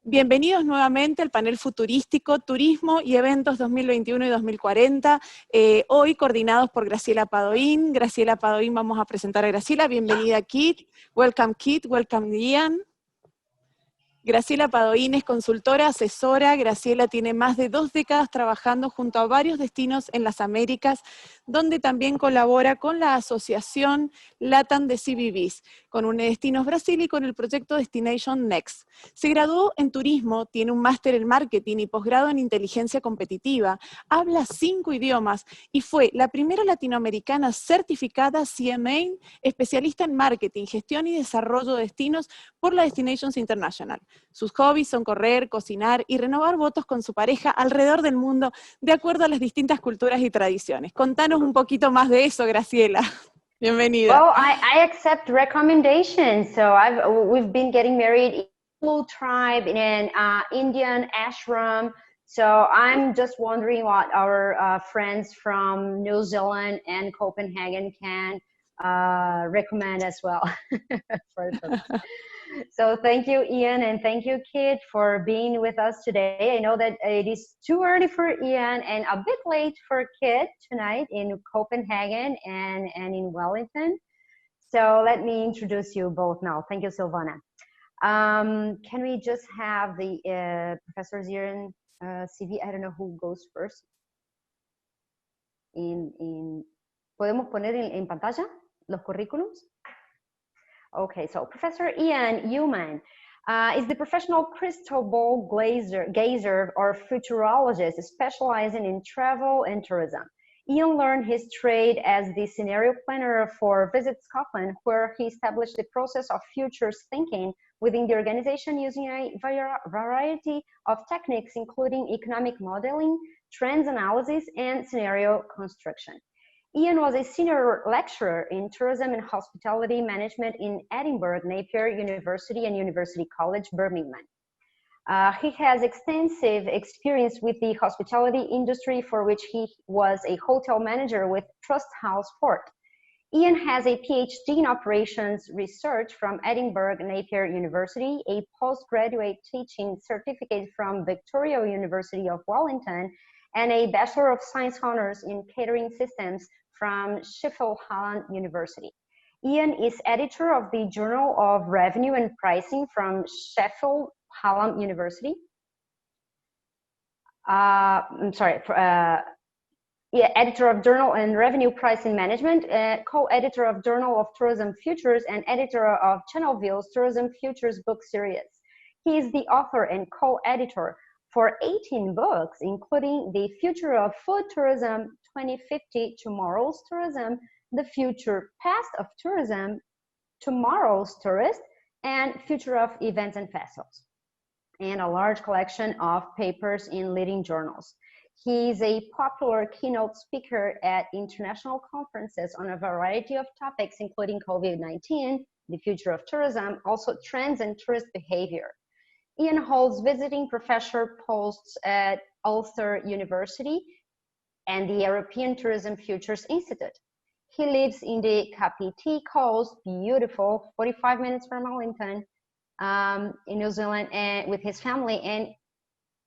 Bienvenidos nuevamente al panel futurístico Turismo y Eventos 2021 y 2040, hoy coordinados por Graciela Padoín. Graciela Padoín, vamos a presentar a Graciela. Bienvenida Kit, welcome Ian. Graciela Padoín es consultora, asesora. Graciela tiene más de 2 décadas trabajando junto a varios destinos en las Américas, donde también colabora con la asociación LATAM de CVB'S, con Destinos Brasil y con el proyecto Destination Next. Se graduó en turismo, tiene un máster en marketing y posgrado en inteligencia competitiva, habla 5 idiomas y fue la primera latinoamericana certificada CMA, especialista en marketing, gestión y desarrollo de destinos por la Destinations International. Sus hobbies son correr, cocinar y renovar votos con su pareja alrededor del mundo, de acuerdo a las distintas culturas y tradiciones. Contanos un poquito más de eso, Graciela. Bienvenida. Well, I accept recommendations. So we've been getting married in a Blue tribe in an Indian ashram. So I'm just wondering what our friends from New Zealand and Copenhagen can recommend as well. So thank you, Ian, and thank you, Kit, for being with us today. I know that it is too early for Ian and a bit late for Kit tonight in Copenhagen and in Wellington. So let me introduce you both now. Thank you, Silvana. Can we just have the Professor Ian CV? I don't know who goes first. ¿Podemos poner en pantalla los currículums? Okay, so Professor Ian Newman is the professional crystal ball gazer or futurologist specializing in travel and tourism. Ian learned his trade as the scenario planner for Visit Scotland, where he established the process of futures thinking within the organization using a variety of techniques, including economic modeling, trends analysis, and scenario construction. Ian was a senior lecturer in tourism and hospitality management in Edinburgh, Napier University and University College, Birmingham. He has extensive experience with the hospitality industry, for which he was a hotel manager with Trust House Fort. Ian has a PhD in operations research from Edinburgh, Napier University, a postgraduate teaching certificate from Victoria University of Wellington, and a Bachelor of Science honors in catering systems from Sheffield Hallam University. Ian is editor of the Journal of Revenue and Pricing from Sheffield Hallam University. Editor of Journal and Revenue Pricing Management, co-editor of Journal of Tourism Futures, and editor of Channelville's Tourism Futures book series. He is the author and co-editor for 18 books, including The Future of Food Tourism 2050, Tomorrow's Tourism, The Future Past of Tourism, Tomorrow's Tourist, and Future of Events and Festivals, and a large collection of papers in leading journals. He's a popular keynote speaker at international conferences on a variety of topics, including COVID-19, the future of tourism, also trends and tourist behavior. Ian holds visiting professor posts at Ulster University and the European Tourism Futures Institute. He lives in the Kapiti Coast, beautiful, 45 minutes from Wellington, in New Zealand, and with his family, and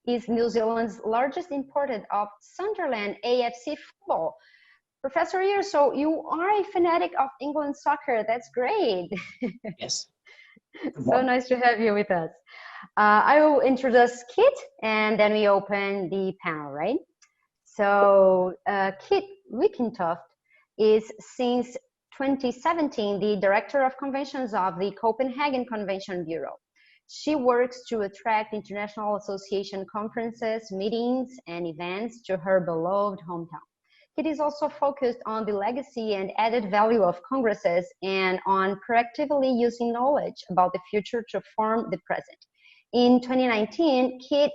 is New Zealand's largest importer of Sunderland AFC football. Professor Ian, so you are a fanatic of England soccer. That's great. Yes. So nice to have you with us. I will introduce Kit, and then we open the panel, right? So Kit Wickentoft is since 2017 the Director of Conventions of the Copenhagen Convention Bureau. She works to attract international association conferences, meetings, and events to her beloved hometown. It is also focused on the legacy and added value of congresses and on proactively using knowledge about the future to form the present. In 2019, Kit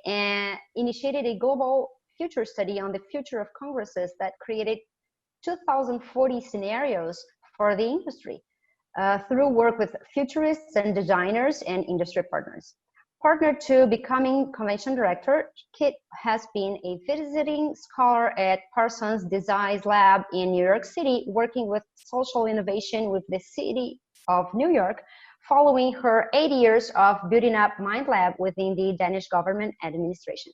initiated a global future study on the future of congresses that created 2040 scenarios for the industry through work with futurists and designers and industry partners. Partner to becoming convention director, Kit has been a visiting scholar at Parsons Design Lab in New York City, working with social innovation with the city of New York following her 8 years of building up Mind Lab within the Danish government administration.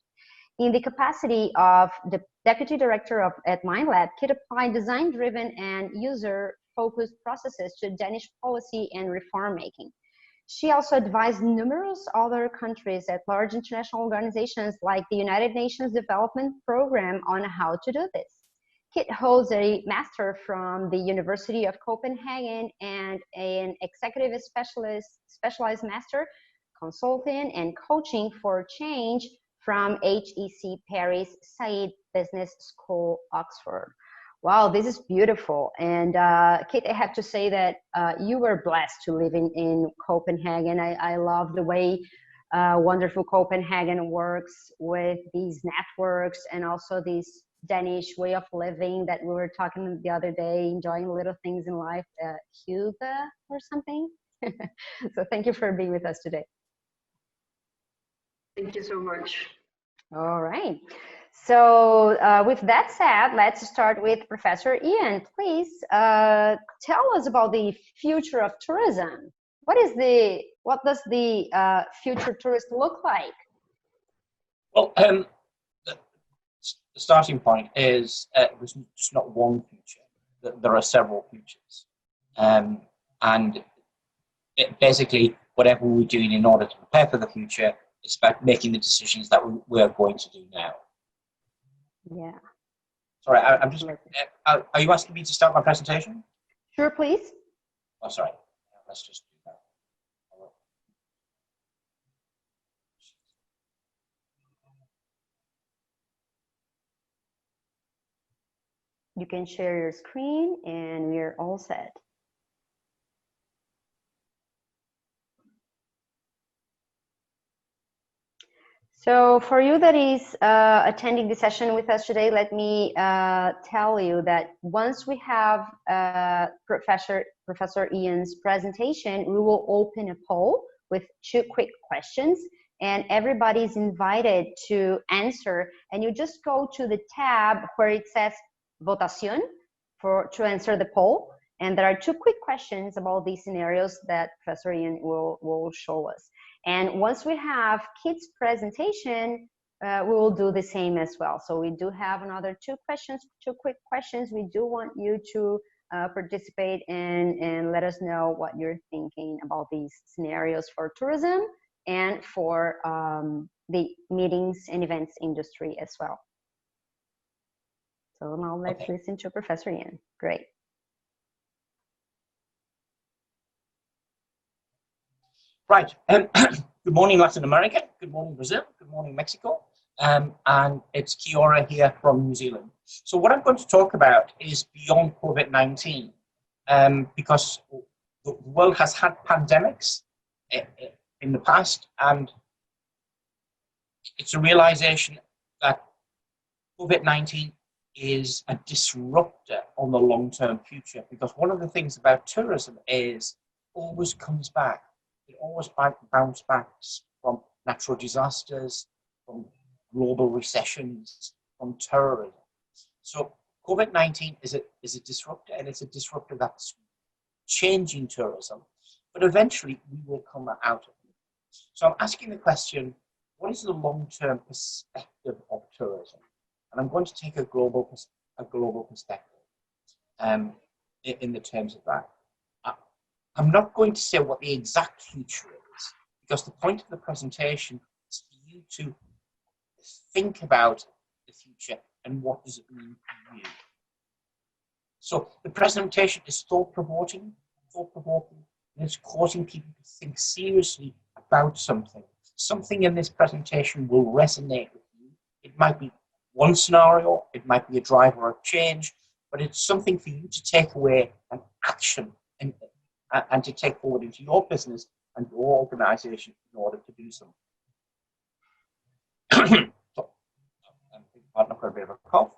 In the capacity of the Deputy Director at Mind Lab, Kit applied design-driven and user-focused processes to Danish policy and reform making. She also advised numerous other countries at large international organizations like the United Nations Development Programme on how to do this. Kit holds a master from the University of Copenhagen and an executive specialized master consulting and coaching for change from HEC Paris Said Business School, Oxford. Wow, this is beautiful. And Kit, I have to say that you were blessed to live in Copenhagen. I love the way wonderful Copenhagen works with these networks and also this Danish way of living that we were talking the other day, enjoying little things in life, Huga or something. So thank you for being with us today. Thank you so much. All right. So with that said, let's start with Professor Ian. Please tell us about the future of tourism. What does the future tourist look like? Well, the starting point is there's just not one future. There are several futures, and basically whatever we're doing in order to prepare for the future, it's about making the decisions that we're going to do now. Yeah. Sorry, I'm just. Are you asking me to start my presentation? Sure, please. Oh, sorry. Let's just do that. You can share your screen, and we're all set. So for you that is attending the session with us today, let me tell you that once we have Professor Ian's presentation, we will open a poll with 2 quick questions, and everybody's invited to answer. And you just go to the tab where it says Votación to answer the poll. And there are 2 quick questions about these scenarios that Professor Ian will show us. And once we have Kit's presentation, we will do the same as well. So we do have another 2 quick questions. We do want you to participate and let us know what you're thinking about these scenarios for tourism and for the meetings and events industry as well. So now let's listen to Professor Ian. Great. Right. Good morning, Latin America. Good morning, Brazil. Good morning, Mexico. And it's Kiora here from New Zealand. So what I'm going to talk about is beyond COVID-19, because the world has had pandemics in the past, and it's a realization that COVID-19 is a disruptor on the long-term future, because one of the things about tourism is always comes back. It always bounces back from natural disasters, from global recessions, from terrorism. So COVID-19 is a disruptor, and it's a disruptor that's changing tourism, but eventually we will come out of it. So I'm asking the question, what is the long-term perspective of tourism? And I'm going to take a global perspective in the terms of that. I'm not going to say what the exact future is, because the point of the presentation is for you to think about the future and what does it mean for you. So the presentation is thought-provoking, and it's causing people to think seriously about something. Something in this presentation will resonate with you. It might be one scenario, it might be a driver of change, but it's something for you to take away and action and to take forward into your business and your organization in order to do something. So, I've got a bit of a cough.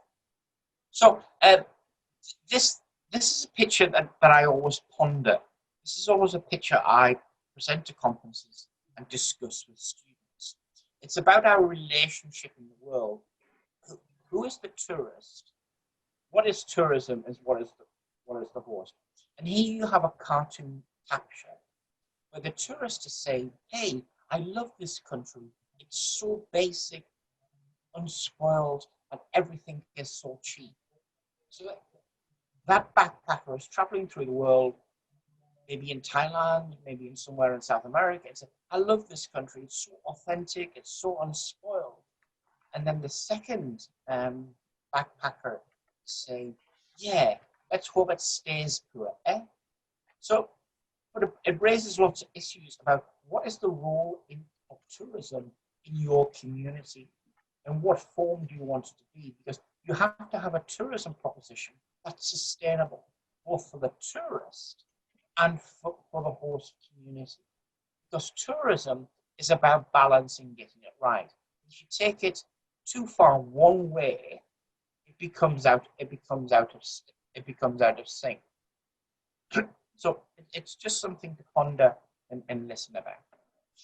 So this is a picture that I always ponder. This is always a picture I present to conferences and discuss with students. It's about our relationship in the world. Who is the tourist? What is tourism? What is the host? And here you have a cartoon capture where the tourist is saying, hey, I love this country. It's so basic, unspoiled, and everything is so cheap. So that backpacker is traveling through the world, maybe in Thailand, maybe in somewhere in South America, and say, I love this country. It's so authentic. It's so unspoiled. And then the second backpacker say, yeah, let's hope it stays poor. So, but it raises lots of issues about what is the role of tourism in your community and what form do you want it to be? Because you have to have a tourism proposition that's sustainable, both for the tourist and for the host community. Because tourism is about balancing, getting it right. If you take it too far one way, it becomes out of sync. So it's just something to ponder and listen about.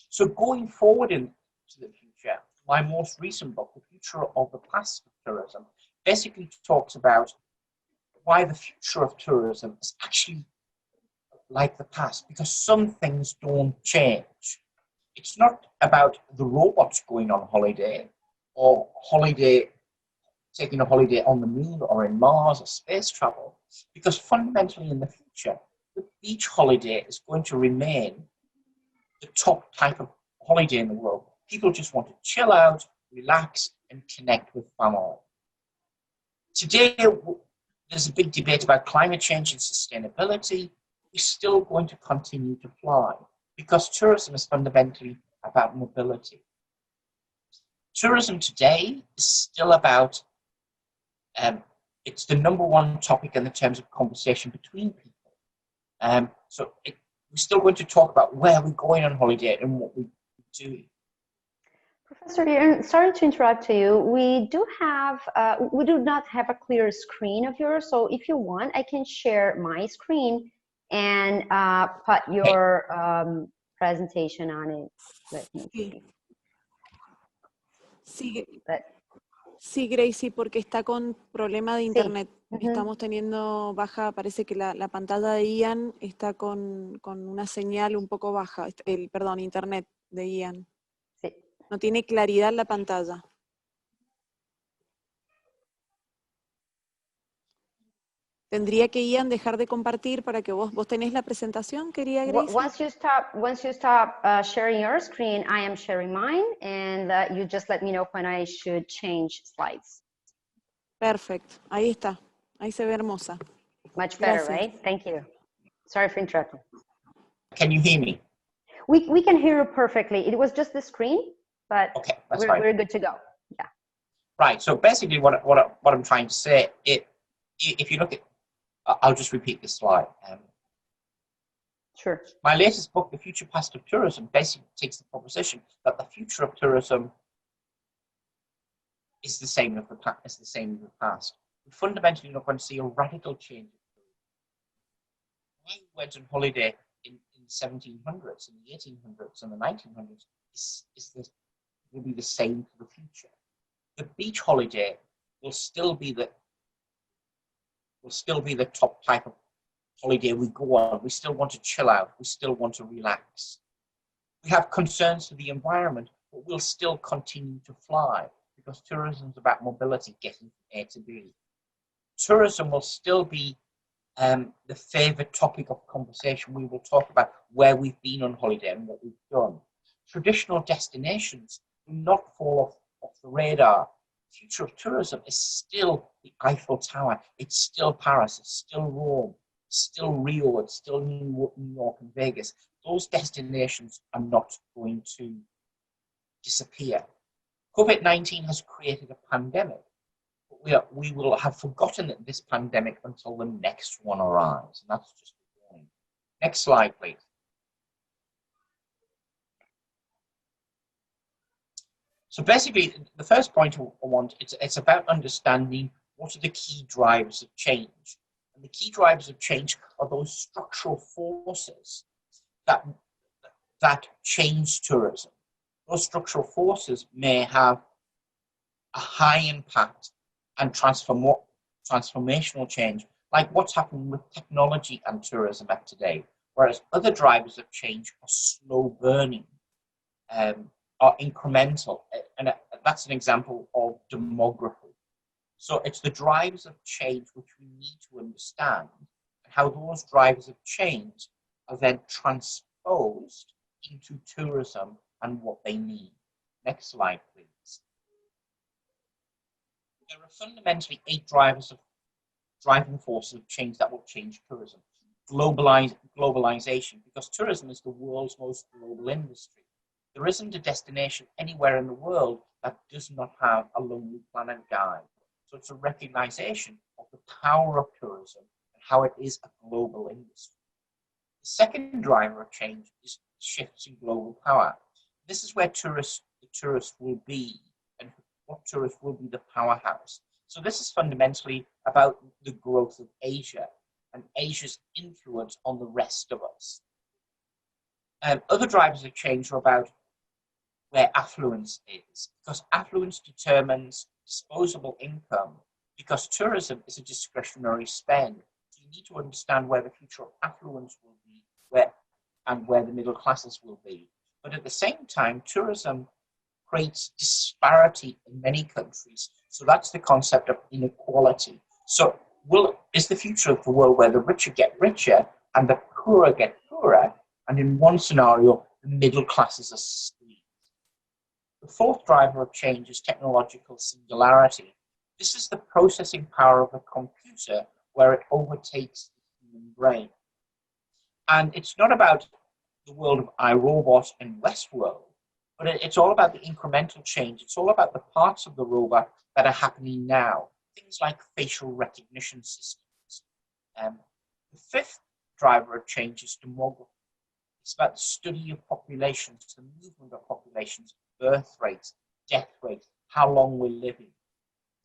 So going forward into the future, my most recent book, The Future of the Past of Tourism, basically talks about why the future of tourism is actually like the past, because some things don't change. It's not about the robots going on holiday or taking a holiday on the moon or in Mars or space travel, because fundamentally in the future, the beach holiday is going to remain the top type of holiday in the world. People just want to chill out, relax, and connect with family. Today, there's a big debate about climate change and sustainability. We're still going to continue to fly because tourism is fundamentally about mobility. Tourism today is still about, it's the number one topic in the terms of conversation between people. So we're still going to talk about where we're going on holiday and what we're doing. Professor Ian, sorry to interrupt you. We do not have a clear screen of yours. So if you want, I can share my screen and put your presentation on it. Let me see. Sí, Gracie, porque está con problema de internet. Sí. Estamos teniendo baja, parece que la pantalla de Ian está con una señal un poco baja, perdón, internet de Ian. Sí. No tiene claridad la pantalla. Tendría que Ian dejar de compartir para que vos tenés la presentación, querida Gracie. Once you stop sharing your screen, I am sharing mine, and you just let me know when I should change slides. Perfecto, ahí está, ahí se ve hermosa. Much better, Gracias. right? Thank you. Sorry for interrupting. Can you hear me? We can hear you perfectly. It was just the screen, but okay, we're good to go. Yeah. Right. So basically, what I'm trying to say, if you look at, I'll just repeat this slide. Sure. My latest book, The Future Past of Tourism, basically takes the proposition that the future of tourism is the same as the past. We're fundamentally not going to see a radical change. Why we went on holiday in the 1700s, in the 1800s, and the 1900s will be the same for the future. The beach holiday will still be the top type of holiday we go on. We still want to chill out. We still want to relax. We have concerns for the environment, but we'll still continue to fly because tourism is about mobility, getting from A to B. Tourism will still be the favorite topic of conversation. We will talk about where we've been on holiday and what we've done. Traditional destinations will not fall off the radar. The future of tourism is still the Eiffel Tower. It's still Paris. It's still Rome. It's still Rio. It's still New York and Vegas. Those destinations are not going to disappear. COVID-19 has created a pandemic. But we will have forgotten this pandemic until the next one arrives. And that's just the warning. Next slide, please. So basically, the first point I want, it's about understanding what are the key drivers of change. And the key drivers of change are those structural forces that change tourism. Those structural forces may have a high impact and transformational change, like what's happening with technology and tourism today. whereas other drivers of change are slow burning, are incremental, and that's an example of demography. So it's the drivers of change which we need to understand, and how those drivers of change are then transposed into tourism and what they mean. Next slide, please. There are fundamentally 8 driving forces of change that will change tourism. Globalization, because tourism is the world's most global industry. There isn't a destination anywhere in the world that does not have a Lonely Planet guide. So it's a recognition of the power of tourism and how it is a global industry. The second driver of change is shifts in global power. This is where the tourist will be, and what tourist will be the powerhouse. So this is fundamentally about the growth of Asia and Asia's influence on the rest of us. Other drivers of change are about where affluence is, because affluence determines disposable income, because tourism is a discretionary spend. So you need to understand where the future of affluence will be, where the middle classes will be. But at the same time, tourism creates disparity in many countries. So that's the concept of inequality. So is the future of the world where the richer get richer and the poorer get poorer, and in one scenario, the middle classes are squeezed. The fourth driver of change is technological singularity. This is the processing power of a computer where it overtakes the human brain. And it's not about the world of iRobot and Westworld, but it's all about the incremental change. It's all about the parts of the robot that are happening now. Things like facial recognition systems. The fifth driver of change is demography. It's about the study of populations, the movement of populations, birth rates, death rates, how long we're living.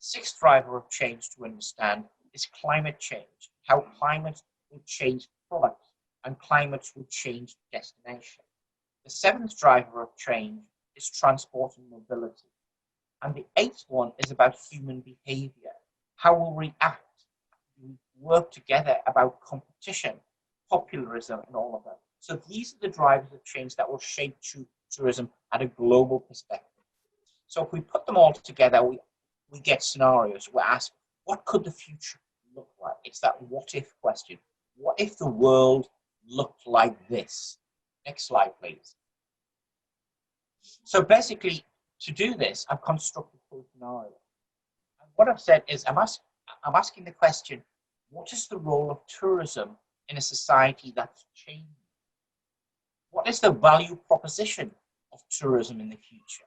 The sixth driver of change to understand is climate change, how climate will change products and climate will change destination. The seventh driver of change is transport and mobility. And the eighth one is about human behavior. How we'll react, we work together about competition, popularism, and all of that. So these are the drivers of change that will shape tourism at a global perspective. So if we put them all together, we get scenarios. We're asked, what could the future look like? It's that what if question. What if the world looked like this? Next slide, please. So basically, to do this, I've constructed 4 scenarios. And what I've said is, I'm asking the question, what is the role of tourism in a society that's changing? What is the value proposition of tourism in the future?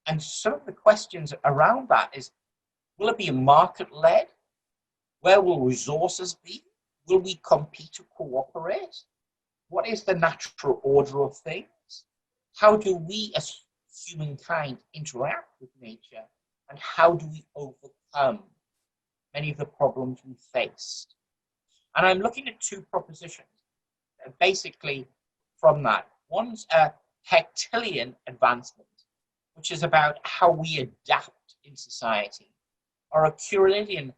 And some of the questions around that is, will it be market-led? Where will resources be? Will we compete or cooperate? What is the natural order of things? How do we as humankind interact with nature? And how do we overcome many of the problems we faced? And I'm looking at 2 propositions, basically from that. One's a Hectelian advancement, which is about how we adapt in society, or a Curilian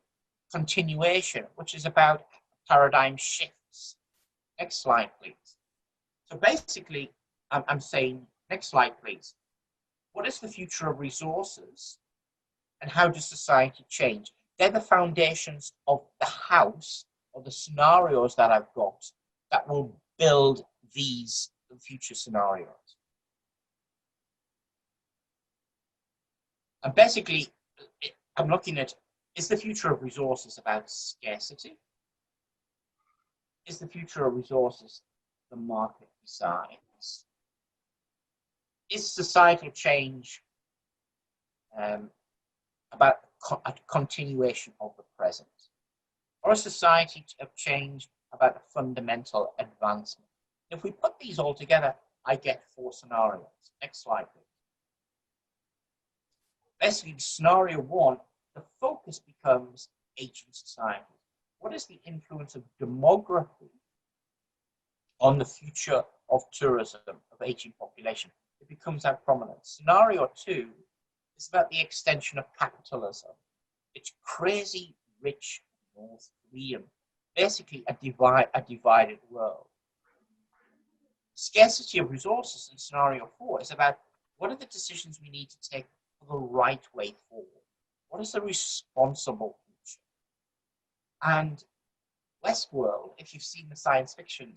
continuation, which is about paradigm shifts. Next slide, please. So basically, I'm saying, next slide, please. What is the future of resources and how does society change? They're the foundations of the house, or the scenarios that I've got that will build these future scenarios. And basically, I'm looking at, is the future of resources about scarcity? Is the future of resources the market decides? Is societal change about a continuation of the present? Or a society of change about a fundamental advancement? If we put these all together, I get 4 scenarios. Next slide, please. Basically, scenario 1, the focus becomes aging society. What is the influence of demography on the future of tourism, of aging population? It becomes that prominent. Scenario 2 is about the extension of capitalism. It's crazy, rich North Korean, basically a divided world. Scarcity of resources in scenario 4 is about what are the decisions we need to take for the right way forward? What is the responsible future? And Westworld, if you've seen the science fiction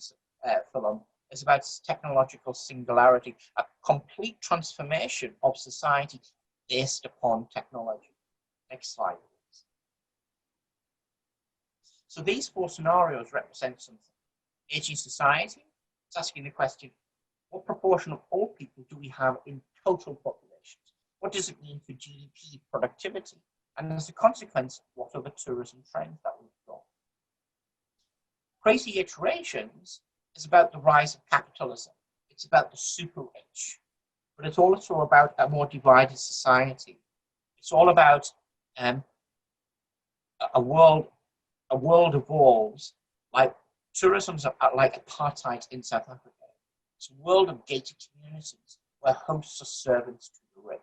film, is about technological singularity, a complete transformation of society based upon technology. Next slide, please. So these 4 scenarios represent something. Aging society, it's asking the question, what proportion of all people do we have in total populations? What does it mean for GDP productivity? And as a consequence, what are the tourism trends that we've got? Crazy Iterations is about the rise of capitalism. It's about the super rich, but it's also about a more divided society. It's all about a world evolves like tourism's like apartheid in South Africa. It's a world of gated communities where hosts are servants to the rich.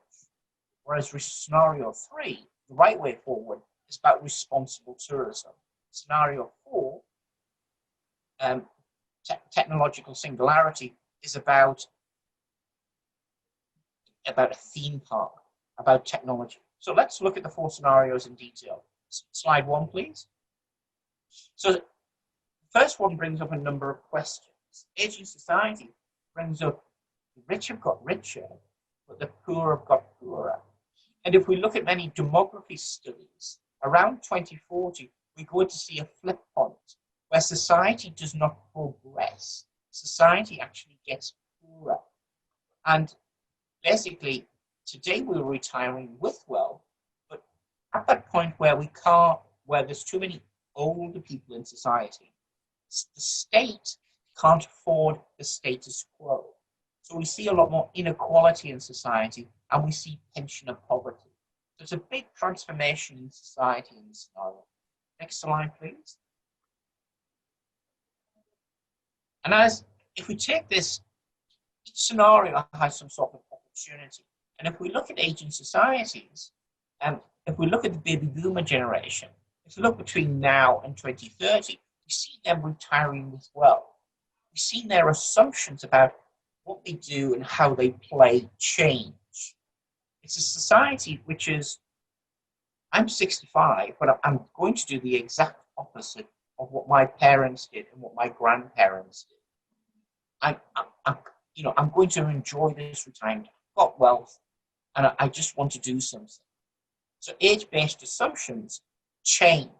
Whereas scenario 3, the right way forward, is about responsible tourism. Scenario 4, technological singularity, is about a theme park, about technology. So let's look at the 4 scenarios in detail. Slide 1, please. So the first one brings up a number of questions. Aging society brings up the rich have got richer, but the poor have got poorer. And if we look at many demography studies, around 2040, we're going to see a flip point where society does not progress. Society actually gets poorer. And basically, today we're retiring with wealth, but at that point where we can't, where there's too many older people in society, the state can't afford the status quo. So we see a lot more inequality in society, and we see pensioner poverty. So it's a big transformation in society in this scenario. Next slide, please. And if we take this, each scenario has some sort of opportunity. And if we look at aging societies, and if we look at the baby boomer generation, if we look between now and 2030, we see them retiring with wealth. We see their assumptions about what they do and how they play change. It's a society which is, I'm 65, but I'm going to do the exact opposite of what my parents did and what my grandparents did. I'm going to enjoy this retirement. I've got wealth, and I just want to do something. So age-based assumptions change.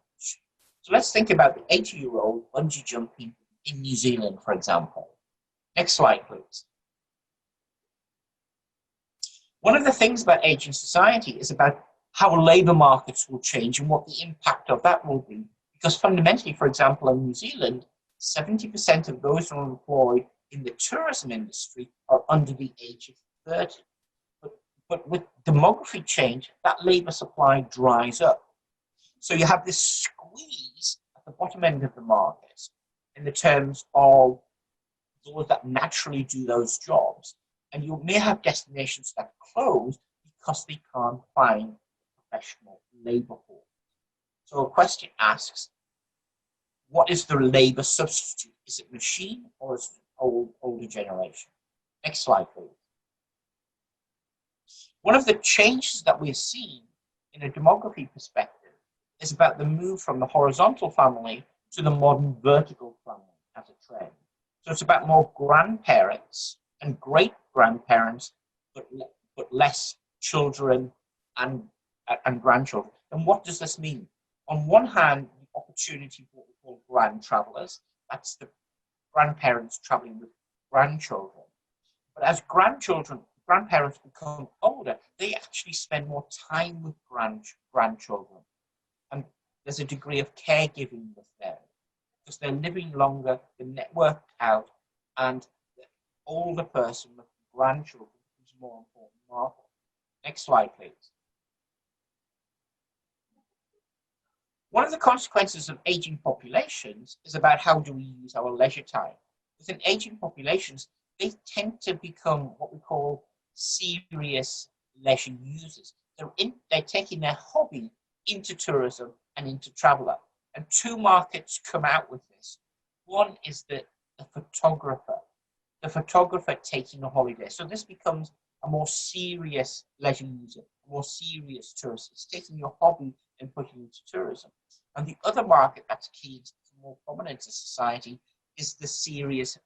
So let's think about the 80-year-old bungee jumping in New Zealand, for example. Next slide, please. One of the things about aging society is about how labor markets will change and what the impact of that will be. Because fundamentally, for example, in New Zealand, 70% of those who are employed in the tourism industry are under the age of 30. But with demography change, that labor supply dries up. So you have this squeeze at the bottom end of the market in the terms of those that naturally do those jobs. And you may have destinations that close because they can't find professional labor force. So a question asks, what is the labor substitute? Is it machine or is it older generation? Next slide, please. One of the changes that we're seeing in a demography perspective is about the move from the horizontal family to the modern vertical family as a trend. So it's about more grandparents and great-grandparents, but less children and grandchildren. And what does this mean? On one hand, the opportunity for what we call grand travelers, that's the grandparents traveling with grandchildren. But as grandparents become older, they actually spend more time with grandchildren. And there's a degree of caregiving with them because they're living longer, they're networked out, and the older person with grandchildren is more important market. Next slide, please. One of the consequences of aging populations is about how do we use our leisure time. Within aging populations, they tend to become what we call serious leisure users. They're taking their hobby into tourism and into traveler. And 2 markets come out with this. One is the photographer. the photographer taking a holiday. So this becomes a more serious leisure user, a more serious tourist. It's taking your hobby and putting it into tourism. And the other market that's key to more prominent in society is the serious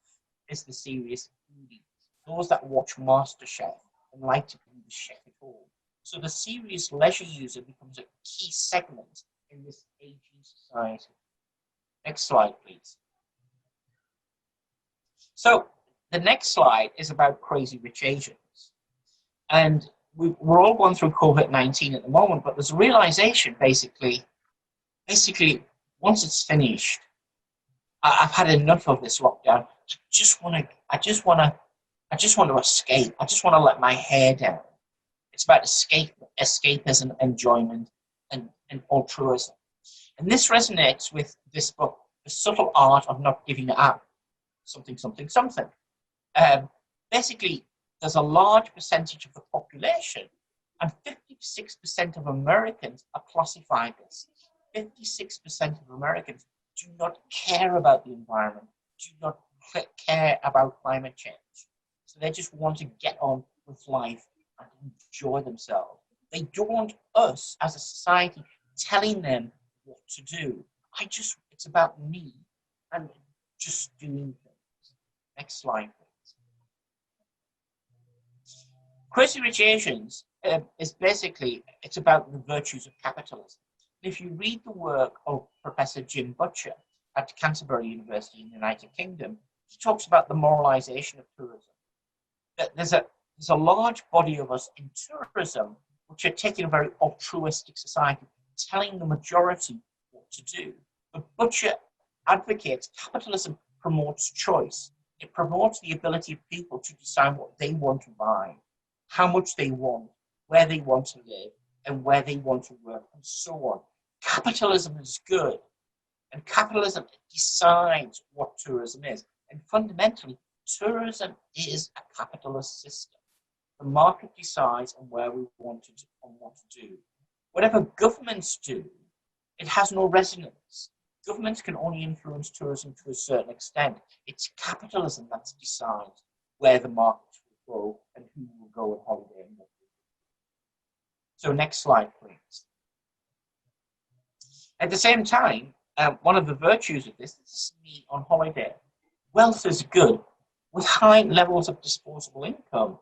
foodie. Those that watch MasterChef and like to be the chef at home. So the serious leisure user becomes a key segment in this aging society. Next slide, please. So the next slide is about Crazy Rich Asians. And we're all going through COVID-19 at the moment, but there's a realization basically, once it's finished, I've had enough of this lockdown. I just want to escape. I just want to let my hair down. It's about escapism, enjoyment, and altruism. And this resonates with this book, The Subtle Art of Not Giving Up. Something. Basically, there's a large percentage of the population, and 56% of Americans are classified as. 56% of Americans do not care about the environment, do not care about climate change. So they just want to get on with life and enjoy themselves. They don't want us as a society telling them what to do. It's about me and just doing things. Next slide, please. Crazy Rich Asians is basically, it's about the virtues of capitalism. If you read the work of Professor Jim Butcher at Canterbury University in the United Kingdom, he talks about the moralization of tourism. That there's a large body of us in tourism which are taking a very altruistic society, telling the majority what to do. But Butcher advocates capitalism promotes choice. It promotes the ability of people to decide what they want to buy, how much they want, where they want to live, and where they want to work, and so on. Capitalism is good, and capitalism decides what tourism is. And fundamentally, tourism is a capitalist system. The market decides on where we want to do, on what to do. Whatever governments do, it has no resonance. Governments can only influence tourism to a certain extent. It's capitalism that decides where the markets will go and who will go on holiday and what. So next slide, please. At the same time, one of the virtues of this is me on holiday. Wealth is good. With high levels of disposable income,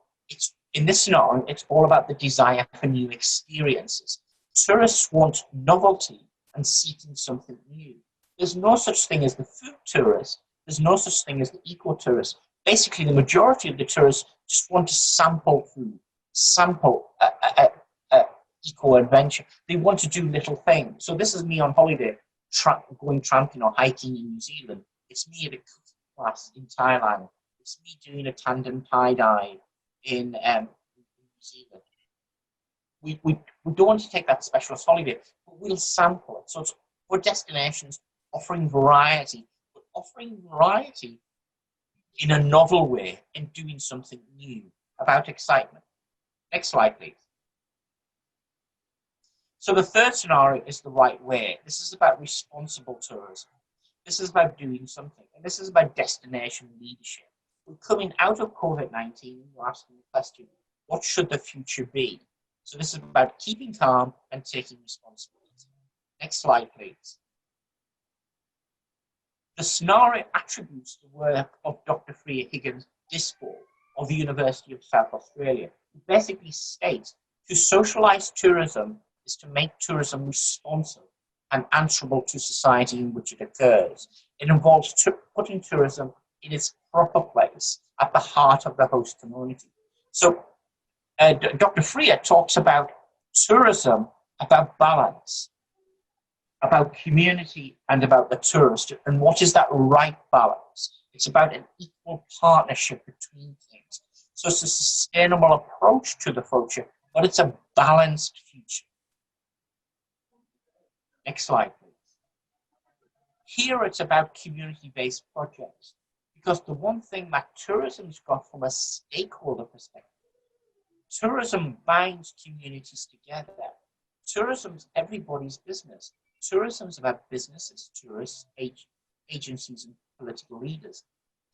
in this scenario, it's all about the desire for new experiences. Tourists want novelty and seeking something new. There's no such thing as the food tourist. There's no such thing as the eco-tourist. Basically, the majority of the tourists just want to sample food, sample eco-adventure. They want to do little things. So this is me on holiday, going tramping or hiking in New Zealand. It's me at a cooking class in Thailand. It's me doing a tandem tie dive in New Zealand. We don't want to take that specialist holiday, but we'll sample it. So it's for destinations offering variety, but offering variety in a novel way and doing something new about excitement. Next slide, please. So the third scenario is the right way. This is about responsible tourism. This is about doing something, and this is about destination leadership. We're coming out of COVID-19 and we're asking the question, what should the future be? So this is about keeping calm and taking responsibility. Next slide, please. The scenario attributes the work of Dr. Freya Higgins-Dispo of the University of South Australia, who basically states to socialize tourism is to make tourism responsive and answerable to society in which it occurs. It involves putting tourism in its proper place at the heart of the host community. So Dr. Freya talks about tourism, about balance, about community, and about the tourist. And what is that right balance? It's about an equal partnership between things. So it's a sustainable approach to the future, but it's a balanced future. Next slide, please. Here it's about community-based projects, because the one thing that tourism's got from a stakeholder perspective, tourism binds communities together. Tourism's everybody's business. Tourism's about businesses, tourists, agencies, and political leaders.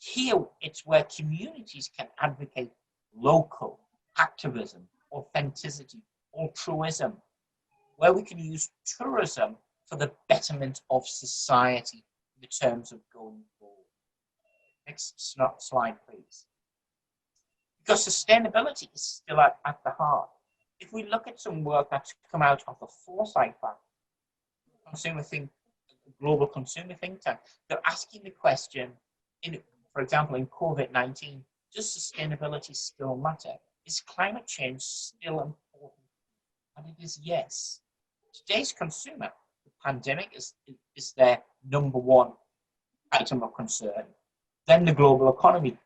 Here, it's where communities can advocate local activism, authenticity, altruism, where we can use tourism for the betterment of society in terms of going forward. Next slide, please. Because sustainability is still at the heart. If we look at some work that's come out of the Foresight Fund, global consumer think tank, they're asking the question, for example, in COVID-19, does sustainability still matter? Is climate change still important? And it is yes. Today's consumer, the pandemic is their number one item of concern. Then the global economy.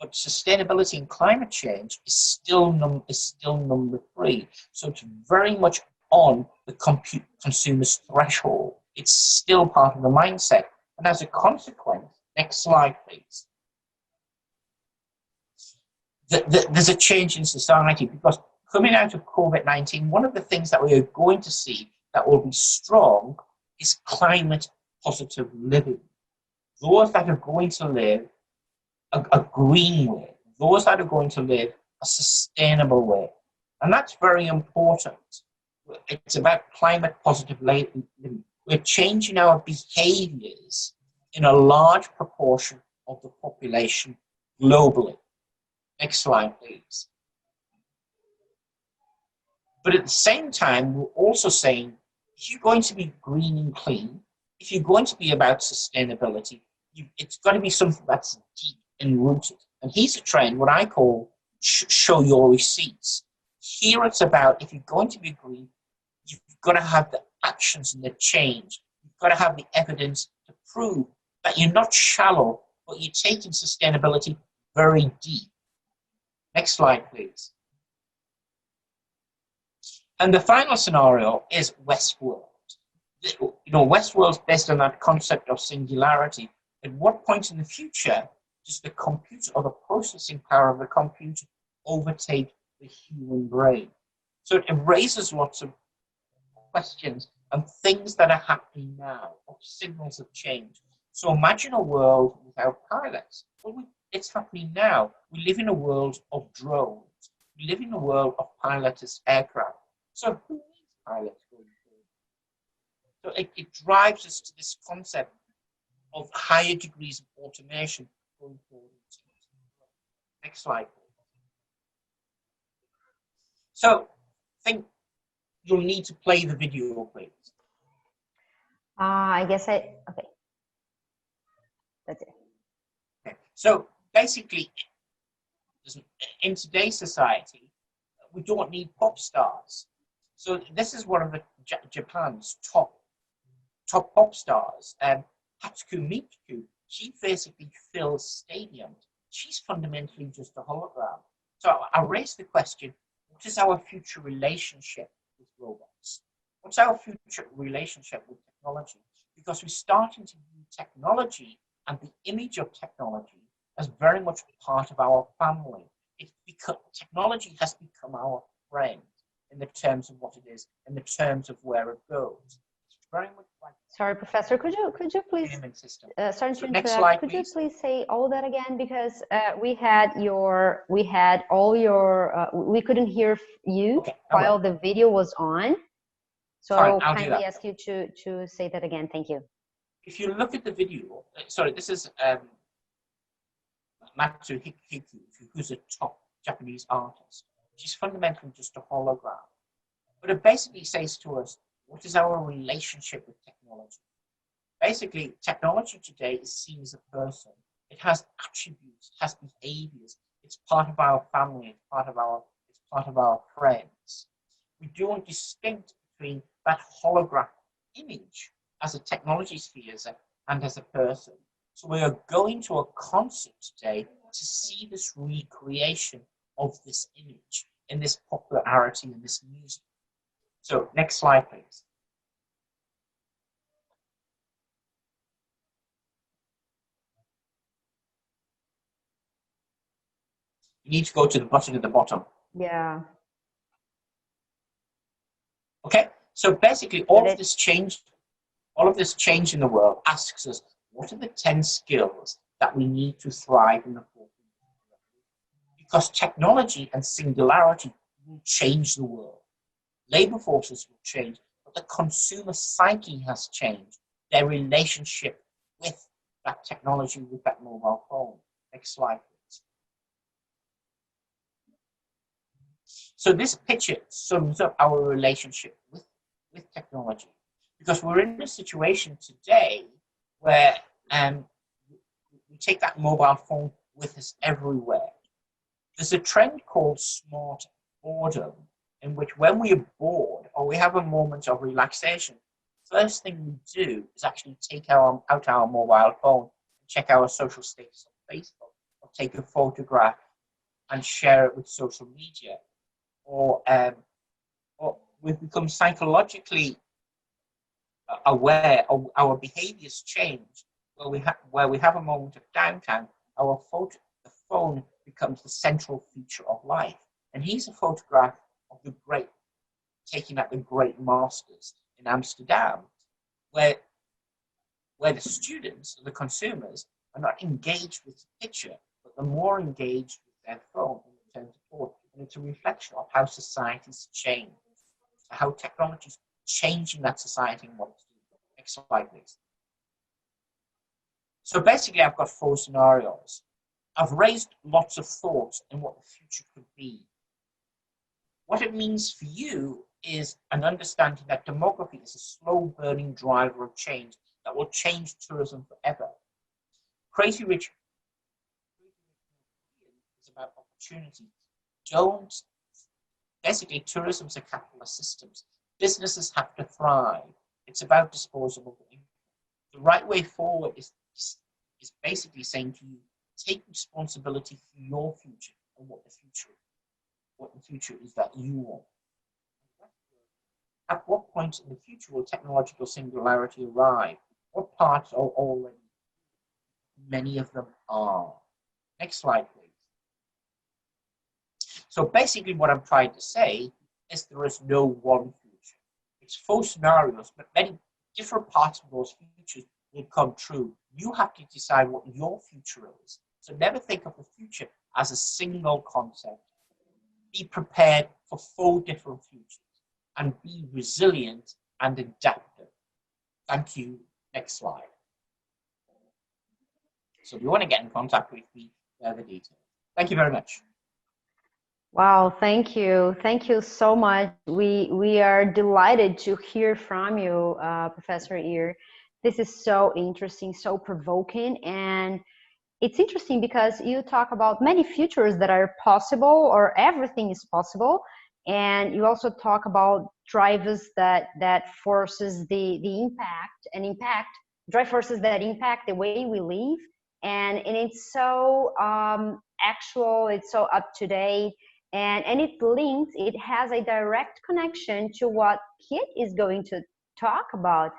But sustainability and climate change is still number three. So it's very much on the consumer's threshold. It's still part of the mindset. And as a consequence, next slide, please. There's a change in society because coming out of COVID-19, one of the things that we are going to see that will be strong is climate positive living. Those that are going to live a green way, those that are going to live a sustainable way. And that's very important. It's about climate positive living. We're changing our behaviors in a large proportion of the population globally. Next slide, please. But at the same time, we're also saying, if you're going to be green and clean, if you're going to be about sustainability, it's got to be something that's deep and rooted. And here's a trend, what I call show your receipts. Here it's about, if you're going to be green, you've got to have the actions and the change. You've got to have the evidence to prove that you're not shallow, but you're taking sustainability very deep. Next slide, please. And the final scenario is Westworld. Westworld's based on that concept of singularity. At what point in the future does the computer or the processing power of the computer overtake the human brain? So it raises lots of questions and things that are happening now, of signals of change. So imagine a world without pilots. Well, it's happening now. We live in a world of drones. We live in a world of pilotless aircraft. So who needs pilots going forward? So it drives us to this concept of higher degrees of automation going forward. Next slide. So I think you'll need to play the video, please. I guess okay. That's it. Okay. So basically, in today's society, we don't need pop stars. So this is one of the Japan's top pop stars, Hatsuko Miku. She basically fills stadiums. She's fundamentally just a hologram. So I raised the question, what is our future relationship with robots? What's our future relationship with technology? Because we're starting to view technology and the image of technology as very much part of our family. Technology has become our friend in the terms of what it is, in the terms of where it goes. It's very much like. Sorry, Professor. Could you please? Sorry to next interrupt. slide, could please. You please say all that again, because we couldn't hear you while the video was on. So Sorry, kindly ask you to say that again. Thank you. If you look at the video, sorry, this is Matsu Hiku, who's a top Japanese artist. She's fundamentally just a hologram. But it basically says to us, what is our relationship with technology? Basically, technology today is seen as a person. It has attributes, it has behaviors. It's part of our family, it's part of our friends. We do distinct between that holographic image as a technology sphere and as a person. So we are going to a concert today to see this recreation of this image in this popularity in this music. So next slide, please. You need to go to the button at the bottom. Yeah. Okay, so basically all of this change in the world asks us, what are the 10 skills that we need to thrive in the fourth industrial revolution. Because technology and singularity will change the world. Labor forces will change, but the consumer psyche has changed. Their relationship with that technology, with that mobile phone. Next slide, please. So this picture sums up our relationship with technology, because we're in a situation today where we take that mobile phone with us everywhere. There's a trend called smart boredom, in which when we are bored or we have a moment of relaxation, first thing we do is actually take out our mobile phone, check our social status on Facebook, or take a photograph and share it with social media, or we've become psychologically aware of our behaviors change. Where we have a moment of downtime, the phone becomes the central feature of life. And here's a photograph of taken at the Great Masters in Amsterdam, where the students, the consumers, are not engaged with the picture, but they're more engaged with their phone in return to forward. And it's a reflection of how society's changed, how technology is changing that society and what it's doing. Next slide, please. So basically, I've got 4 scenarios. I've raised lots of thoughts on what the future could be. What it means for you is an understanding that demography is a slow-burning driver of change that will change tourism forever. Crazy Rich is about opportunity. Basically, tourism is a capitalist system. Businesses have to thrive. It's about disposable income. The right way forward is basically saying to you, take responsibility for your future and what the future is that you want. At what point in the future will technological singularity arrive? What parts are already? Many of them are. Next slide, please. So basically what I'm trying to say is there is no one future. It's 4 scenarios, but many different parts of those futures will come true. You have to decide what your future is. So never think of the future as a single concept. Be prepared for 4 different futures and be resilient and adaptive. Thank you. Next slide. So if you want to get in contact with me, there are the details. Thank you very much. Wow, thank you. Thank you so much. We are delighted to hear from you, Professor Ear. This is so interesting, so provoking, and it's interesting because you talk about many futures that are possible, or everything is possible, and you also talk about drivers that forces the impact drive forces that impact the way we live, and it's so actual, it's so up to date, and it has a direct connection to what Kit is going to talk about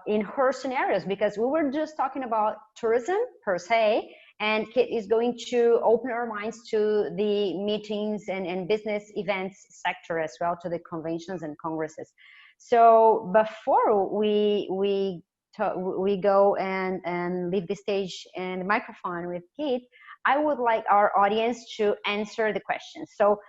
in her scenarios, because we were just talking about tourism per se, and Kit is going to open our minds to the meetings and business events sector as well, to the conventions and congresses. So before we go and leave the stage and the microphone with Kit, I would like our audience to answer the questions. So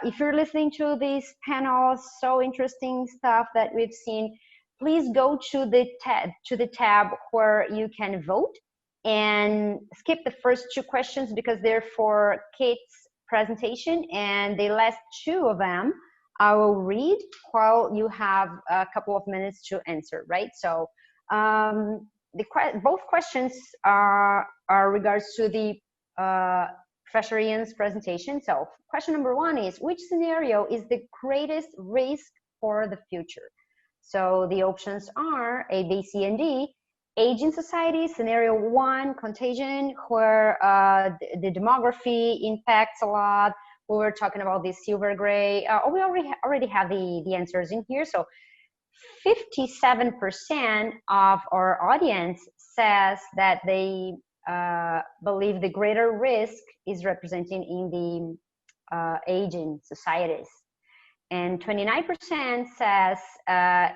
if you're listening to this panel, so interesting stuff that we've seen, please go to the tab where you can vote, and skip the first 2 questions because they're for Kate's presentation, and the last 2 of them I will read while you have a couple of minutes to answer, right? So both questions are regards to the Professor Ian's presentation. So question number 1 is, which scenario is the greatest risk for the future? So the options are A, B, C, and D. Aging society, scenario 1, contagion, where the demography impacts a lot. We were talking about the silver gray. We already have the answers in here. So 57% of our audience says that they believe the greater risk is representing in the aging societies. And 29% says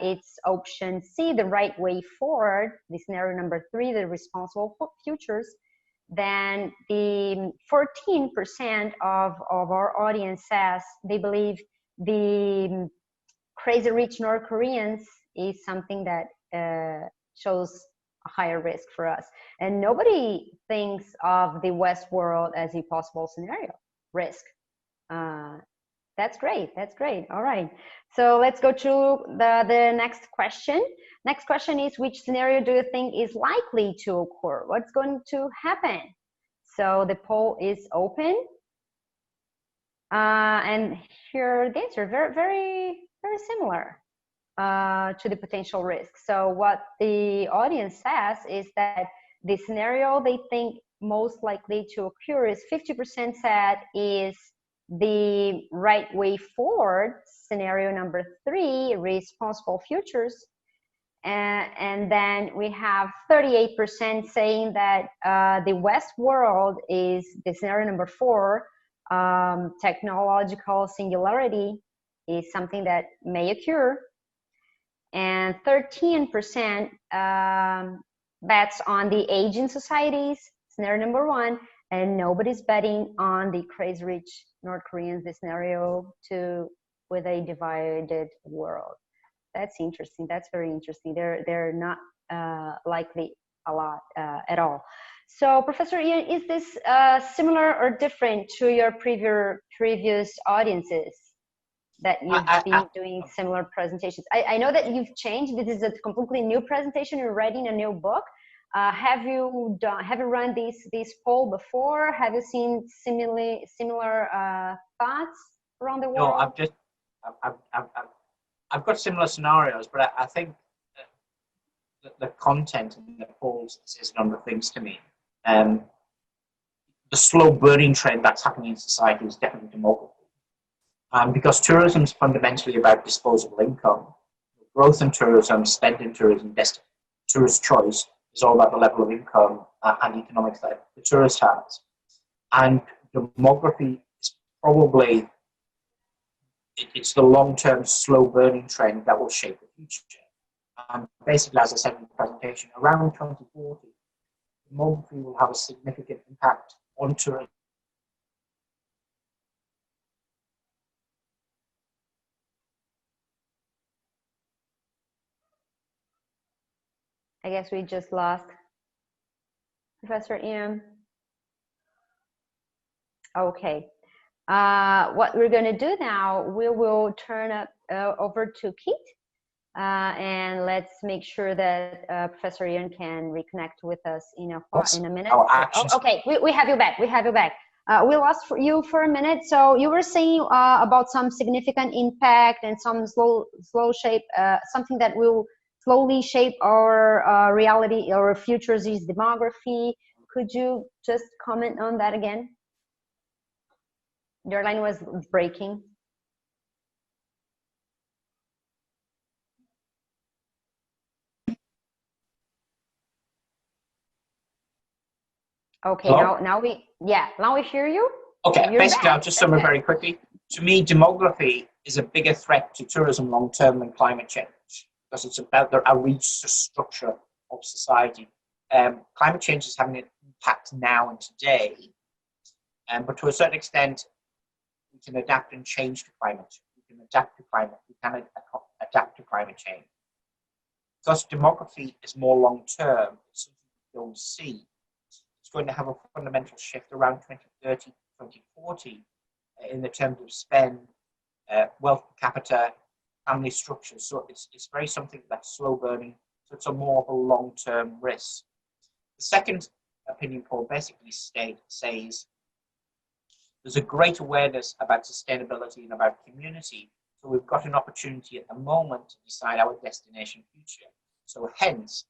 it's option C, the right way forward, the scenario number 3, the responsible futures. Then the 14% of our audience says they believe the crazy rich North Koreans is something that shows a higher risk for us. And nobody thinks of the West world as a possible scenario risk. That's great. That's great. All right. So let's go to the next question. Next question is, which scenario do you think is likely to occur? What's going to happen? So the poll is open. And here the answer, very, very, very similar to the potential risk. So what the audience says is that the scenario they think most likely to occur is 50% said is the right way forward, scenario number 3, responsible futures. And then we have 38% saying that the West world is the scenario number 4, technological singularity is something that may occur. And 13% bets on the aging societies, scenario number 1, and nobody's betting on the crazy rich North Koreans, the scenario 2, with a divided world. That's interesting. That's very interesting. They're not likely a lot at all. So, Professor Ian, is this similar or different to your previous audiences that you've been doing similar presentations? I know that you've changed. This is a completely new presentation. You're writing a new book. Have you run this poll before? Have you seen similar thoughts around the world? No, I've got similar scenarios, but I think the content in the polls says a number of things to me. The slow burning trend that's happening in society is definitely demography. Because tourism is fundamentally about disposable income. Growth in tourism, spend in tourism, tourist choice is all about the level of income and economics that the tourist has. And demography is probably, it's the long-term slow burning trend that will shape the future. Basically, as I said in the presentation, around 2040, demography will have a significant impact on tourism. I guess we just lost Professor Ian. Okay. What we're going to do now, we will turn up over to Keith, and let's make sure that Professor Ian can reconnect with us in a minute. Okay, we have you back. We have you back. We lost you for a minute. So you were saying about some significant impact and some slow shape, something that will slowly shape our reality, our futures is demography. Could you just comment on that again? Your line was breaking. Okay, now we hear you. Okay, basically, I'll just sum it very quickly. To me, demography is a bigger threat to tourism long term than climate change, because it's about the structure of society. Climate change is having an impact now and today, but to a certain extent, we can adapt and change to climate. We can adapt to climate. We can adapt to climate change. Because demography is more long term, it's something we don't see. It's going to have a fundamental shift around 2030, 2040 in the terms of spend, wealth per capita, family structures. So it's very something that's slow burning. So it's a more of a long term risk. The second opinion poll basically says there's a great awareness about sustainability and about community. So we've got an opportunity at the moment to decide our destination future. So hence,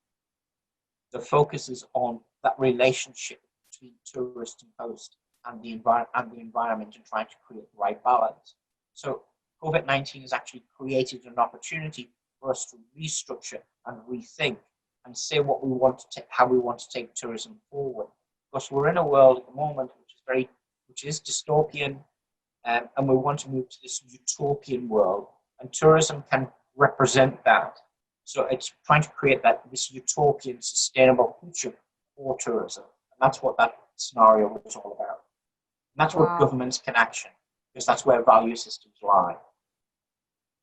the focus is on that relationship between tourist and host and the environment and trying to create the right balance. So COVID-19 has actually created an opportunity for us to restructure and rethink and say what we want to how we want to take tourism forward. Because we're in a world at the moment which is dystopian. and we want to move to this utopian world, and tourism can represent that. So it's trying to create this utopian, sustainable future for tourism, and that's what that scenario was all about. And that's where governments can action, because that's where value systems lie.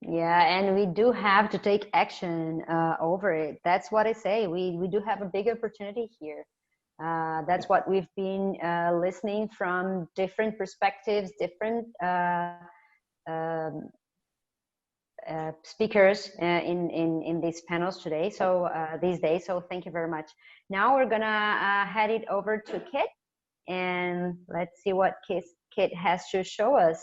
Yeah, and we do have to take action over it. That's what I say. We do have a big opportunity here. That's what we've been listening from different perspectives, different speakers in these panels today. So these days. So thank you very much. Now we're gonna head it over to Kit, and let's see what Kit has to show us.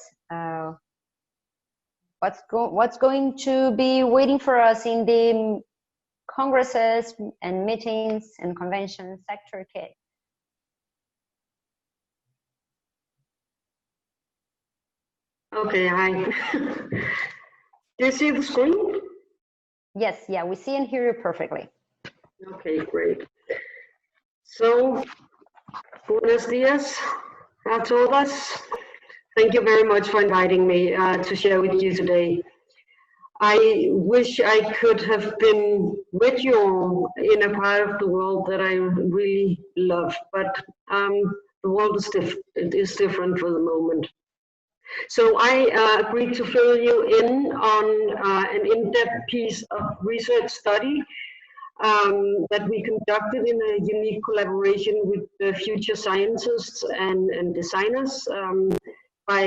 What's going to be waiting for us in the congresses and meetings and convention sector, Kit? Okay, hi. Do you see the screen? Yes, yeah, we see and hear you perfectly. Okay, great. So, buenos dias a todas. Thank you very much for inviting me to share with you today. I wish I could have been with you in a part of the world that I really love, but the world is different for the moment. So I agreed to fill you in on an in-depth piece of research study that we conducted in a unique collaboration with the future scientists and designers by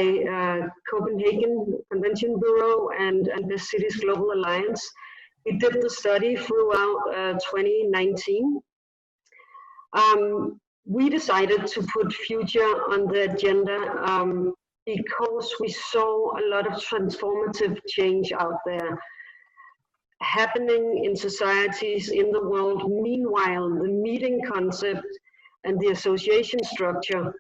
Copenhagen Convention Bureau and the Cities Global Alliance. We did the study throughout 2019. We decided to put future on the agenda because we saw a lot of transformative change out there happening in societies in the world. Meanwhile, the meeting concept and the association structure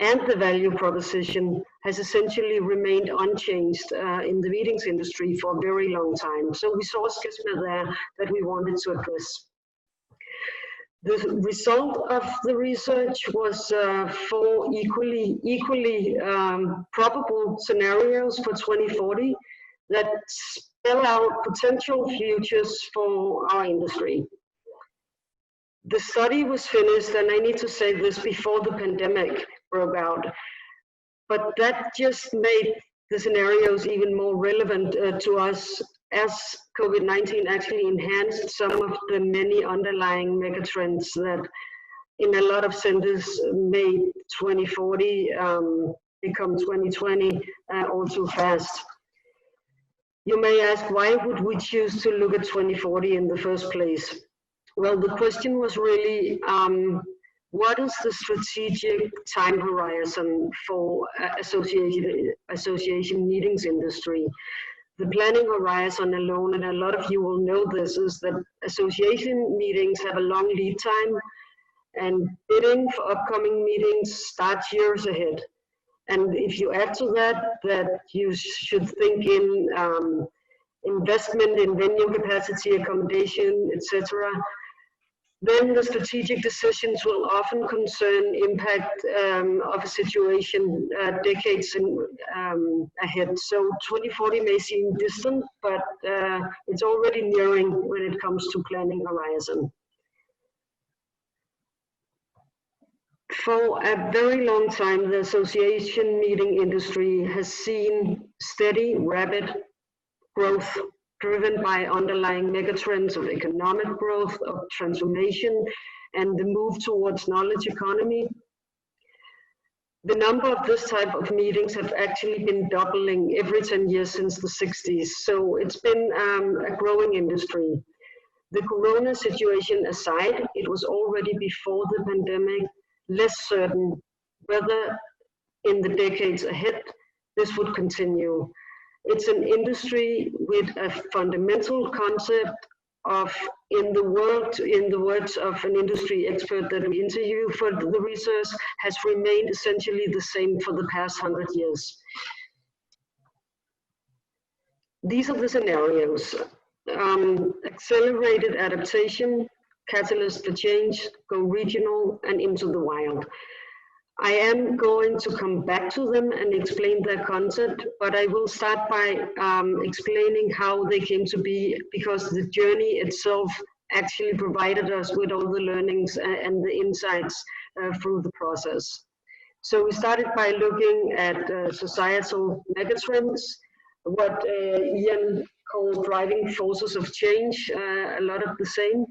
and the value proposition has essentially remained unchanged in the meetings industry for a very long time. So we saw a schisma there that we wanted to address. The result of the research was 4 equally probable scenarios for 2040 that spell out potential futures for our industry. The study was finished, and I need to say this, before the pandemic broke out, but that just made the scenarios even more relevant to us, as COVID-19 actually enhanced some of the many underlying megatrends that in a lot of centers made 2040 become 2020 all too fast. You may ask, why would we choose to look at 2040 in the first place? Well, the question was really, what is the strategic time horizon for association meetings industry? The planning horizon alone, and a lot of you will know this, is that association meetings have a long lead time, and bidding for upcoming meetings starts years ahead. And if you add to that you should think in investment in venue capacity, accommodation, etc., then the strategic decisions will often concern impact of a situation decades ahead. So 2040 may seem distant, but it's already nearing when it comes to planning horizon. For a very long time, the association meeting industry has seen steady, rapid growth driven by underlying megatrends of economic growth, of transformation, and the move towards knowledge economy. The number of this type of meetings have actually been doubling every 10 years since the 60s. So it's been a growing industry. The corona situation aside, it was already before the pandemic less certain whether in the decades ahead this would continue. It's an industry with a fundamental concept of, in the words of an industry expert that we interviewed for the research, has remained essentially the same for the past 100 years. These are the scenarios. Accelerated adaptation, catalyst for change, go regional and into the wild. I am going to come back to them and explain their concept, but I will start by explaining how they came to be, because the journey itself actually provided us with all the learnings and the insights through the process. So we started by looking at societal megatrends, what Ian called driving forces of change, a lot of the same.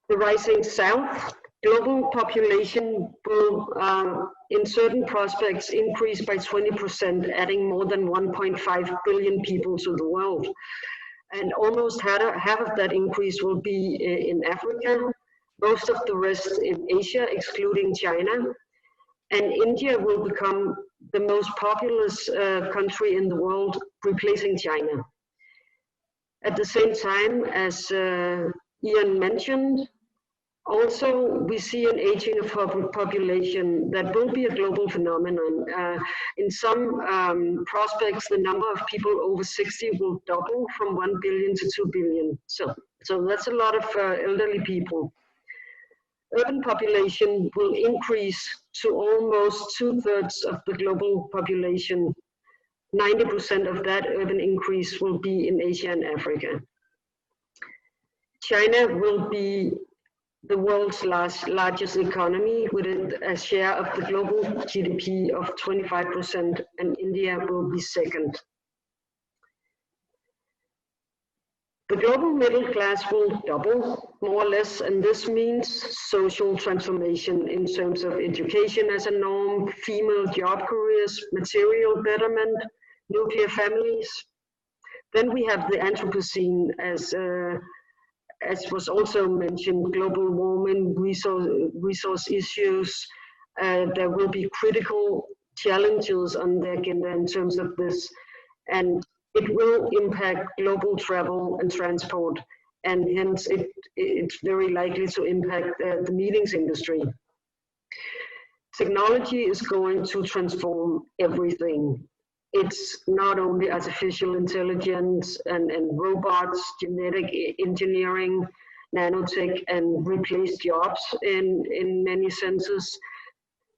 The rising south, global population will, in certain prospects, increase by 20%, adding more than 1.5 billion people to the world. And almost half of that increase will be in Africa, most of the rest in Asia, excluding China. And India will become the most populous country in the world, replacing China. At the same time, as Ian mentioned, also we see an aging of population that will be a global phenomenon. In some prospects, the number of people over 60 will double from 1 billion to 2 billion. So that's a lot of elderly people. Urban population will increase to almost 2/3 of the global population. 90% of that urban increase will be in Asia and Africa. China will be the world's largest economy with a share of the global GDP of 25%, and India will be second. The global middle class will double, more or less, and this means social transformation in terms of education as a norm, female job careers, material betterment, nuclear families. Then we have the Anthropocene, as was also mentioned, global warming, resource issues. There will be critical challenges on the agenda in terms of this, and it will impact global travel and transport, and hence it's very likely to impact the meetings industry. Technology is going to transform everything. It's not only artificial intelligence and robots, genetic engineering, nanotech, and replace jobs in many senses.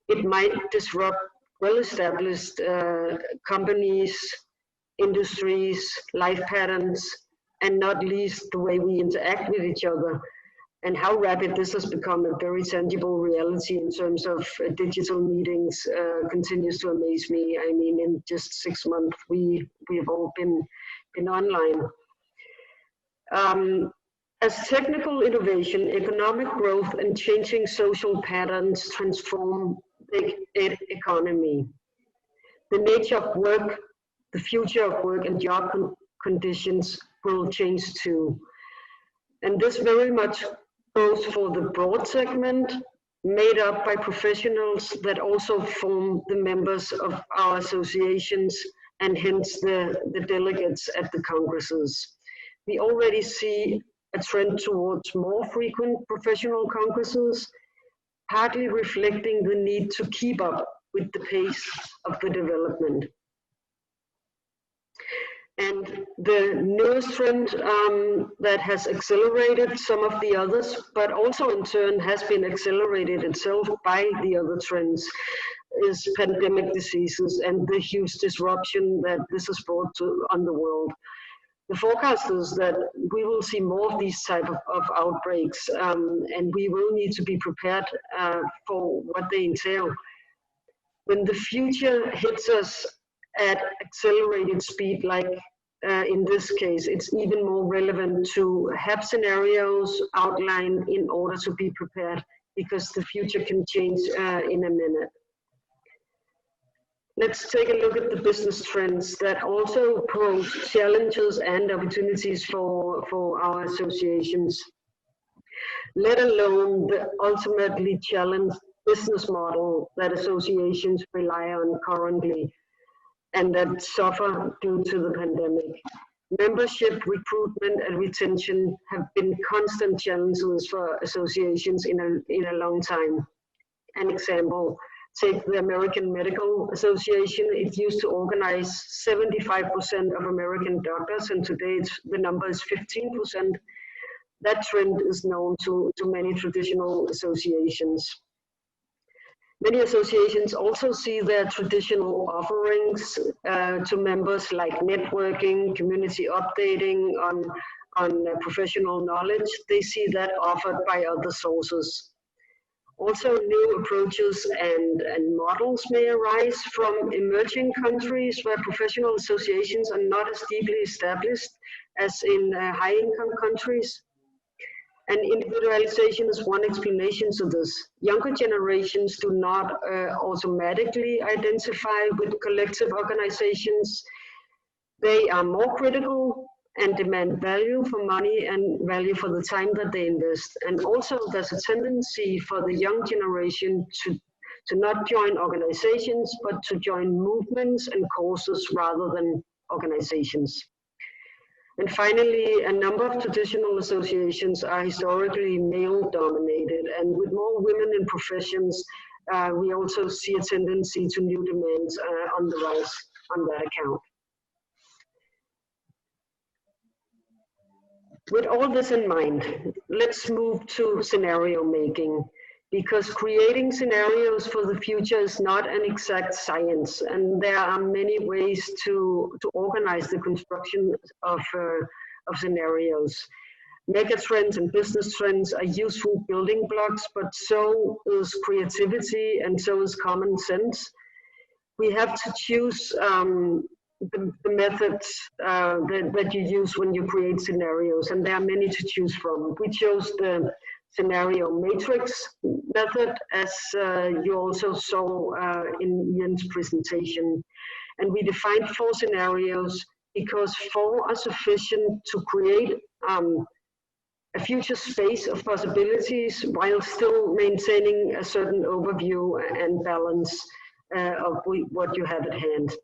It might disrupt well-established companies, industries, life patterns, and not least the way we interact with each other. And how rapid this has become a very tangible reality in terms of digital meetings continues to amaze me. I mean, in just 6 months, we've all been online. As technical innovation, economic growth, and changing social patterns transform the economy, the nature of work, the future of work, and job conditions will change too. And this very much goes for the broad segment, made up by professionals that also form the members of our associations and hence the delegates at the congresses. We already see a trend towards more frequent professional congresses, partly reflecting the need to keep up with the pace of the development. And the newest trend that has accelerated some of the others, but also in turn has been accelerated itself by the other trends, is pandemic diseases and the huge disruption that this has brought on the world. The forecast is that we will see more of these type of outbreaks, and we will need to be prepared for what they entail. When the future hits us at accelerated speed, like in this case, it's even more relevant to have scenarios outlined in order to be prepared, because the future can change in a minute. Let's take a look at the business trends that also pose challenges and opportunities for our associations, let alone the ultimately challenged business model that associations rely on currently and that suffer due to the pandemic. Membership, recruitment, and retention have been constant challenges for associations in a long time. An example, take the American Medical Association. It used to organize 75% of American doctors, and today the number is 15%. That trend is known to many traditional associations. Many associations also see their traditional offerings to members like networking, community updating on professional knowledge. They see that offered by other sources. Also, new approaches and models may arise from emerging countries where professional associations are not as deeply established as in high-income countries. And individualization is one explanation to this. Younger generations do not automatically identify with collective organizations. They are more critical and demand value for money and value for the time that they invest. And also there's a tendency for the young generation to not join organizations, but to join movements and causes rather than organizations. And finally, a number of traditional associations are historically male-dominated, and with more women in professions, we also see a tendency to new demands on the rise on that account. With all this in mind, let's move to scenario making, because creating scenarios for the future is not an exact science, and there are many ways to organize the construction of scenarios. Megatrends and business trends are useful building blocks, but so is creativity and so is common sense. We have to choose the methods that you use when you create scenarios, and there are many to choose from. We chose the scenario matrix method, as you also saw in Ian's presentation. And we defined 4 scenarios because 4 are sufficient to create a future space of possibilities while still maintaining a certain overview and balance of what you have at hand.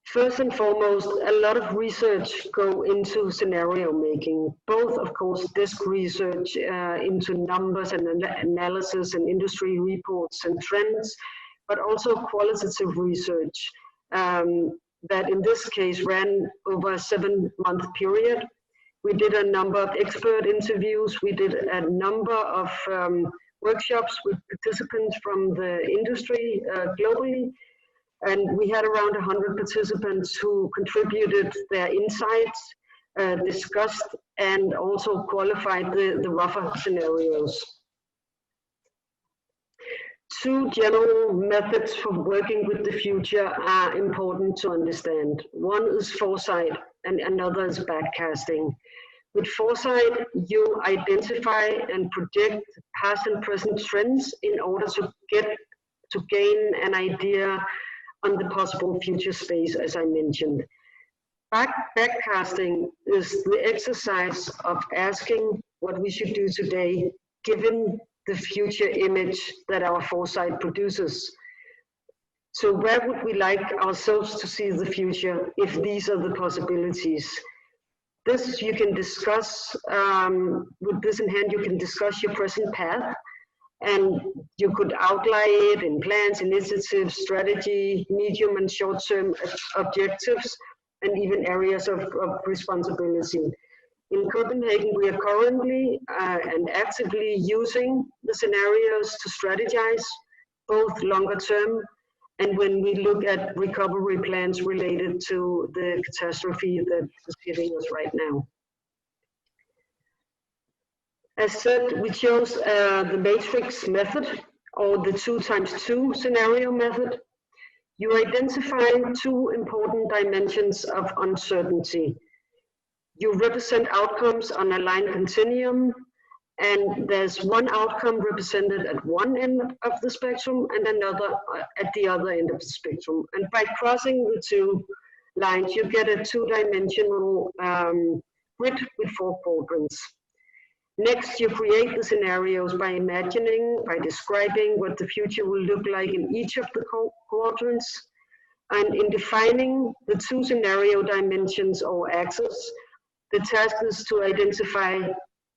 First and foremost, a lot of research go into scenario making, both of course desk research into numbers and analysis and industry reports and trends, but also qualitative research that in this case ran over a 7-month period. We did a number of expert interviews, we did a number of workshops with participants from the industry globally. And we had around 100 participants who contributed their insights, discussed, and also qualified the rougher scenarios. 2 general methods for working with the future are important to understand. One is foresight, and another is backcasting. With foresight, you identify and predict past and present trends in order to gain an idea on the possible future space, as I mentioned. Backcasting is the exercise of asking what we should do today, given the future image that our foresight produces. So where would we like ourselves to see the future if these are the possibilities? This you can discuss, with this in hand, you can discuss your present path, and you could outline it in plans, initiatives, strategy, medium and short-term objectives, and even areas of responsibility. In Copenhagen, we are currently and actively using the scenarios to strategize, both longer term and when we look at recovery plans related to the catastrophe that is hitting us right now. As said, we chose the matrix method, or the 2x2 scenario method. You identify 2 important dimensions of uncertainty. You represent outcomes on a line continuum, and there's one outcome represented at one end of the spectrum and another at the other end of the spectrum. And by crossing the 2 lines, you get a 2-dimensional grid with 4 quadrants. Next, you create the scenarios by imagining, by describing what the future will look like in each of the quadrants. And in defining the 2 scenario dimensions or axes, the task is to identify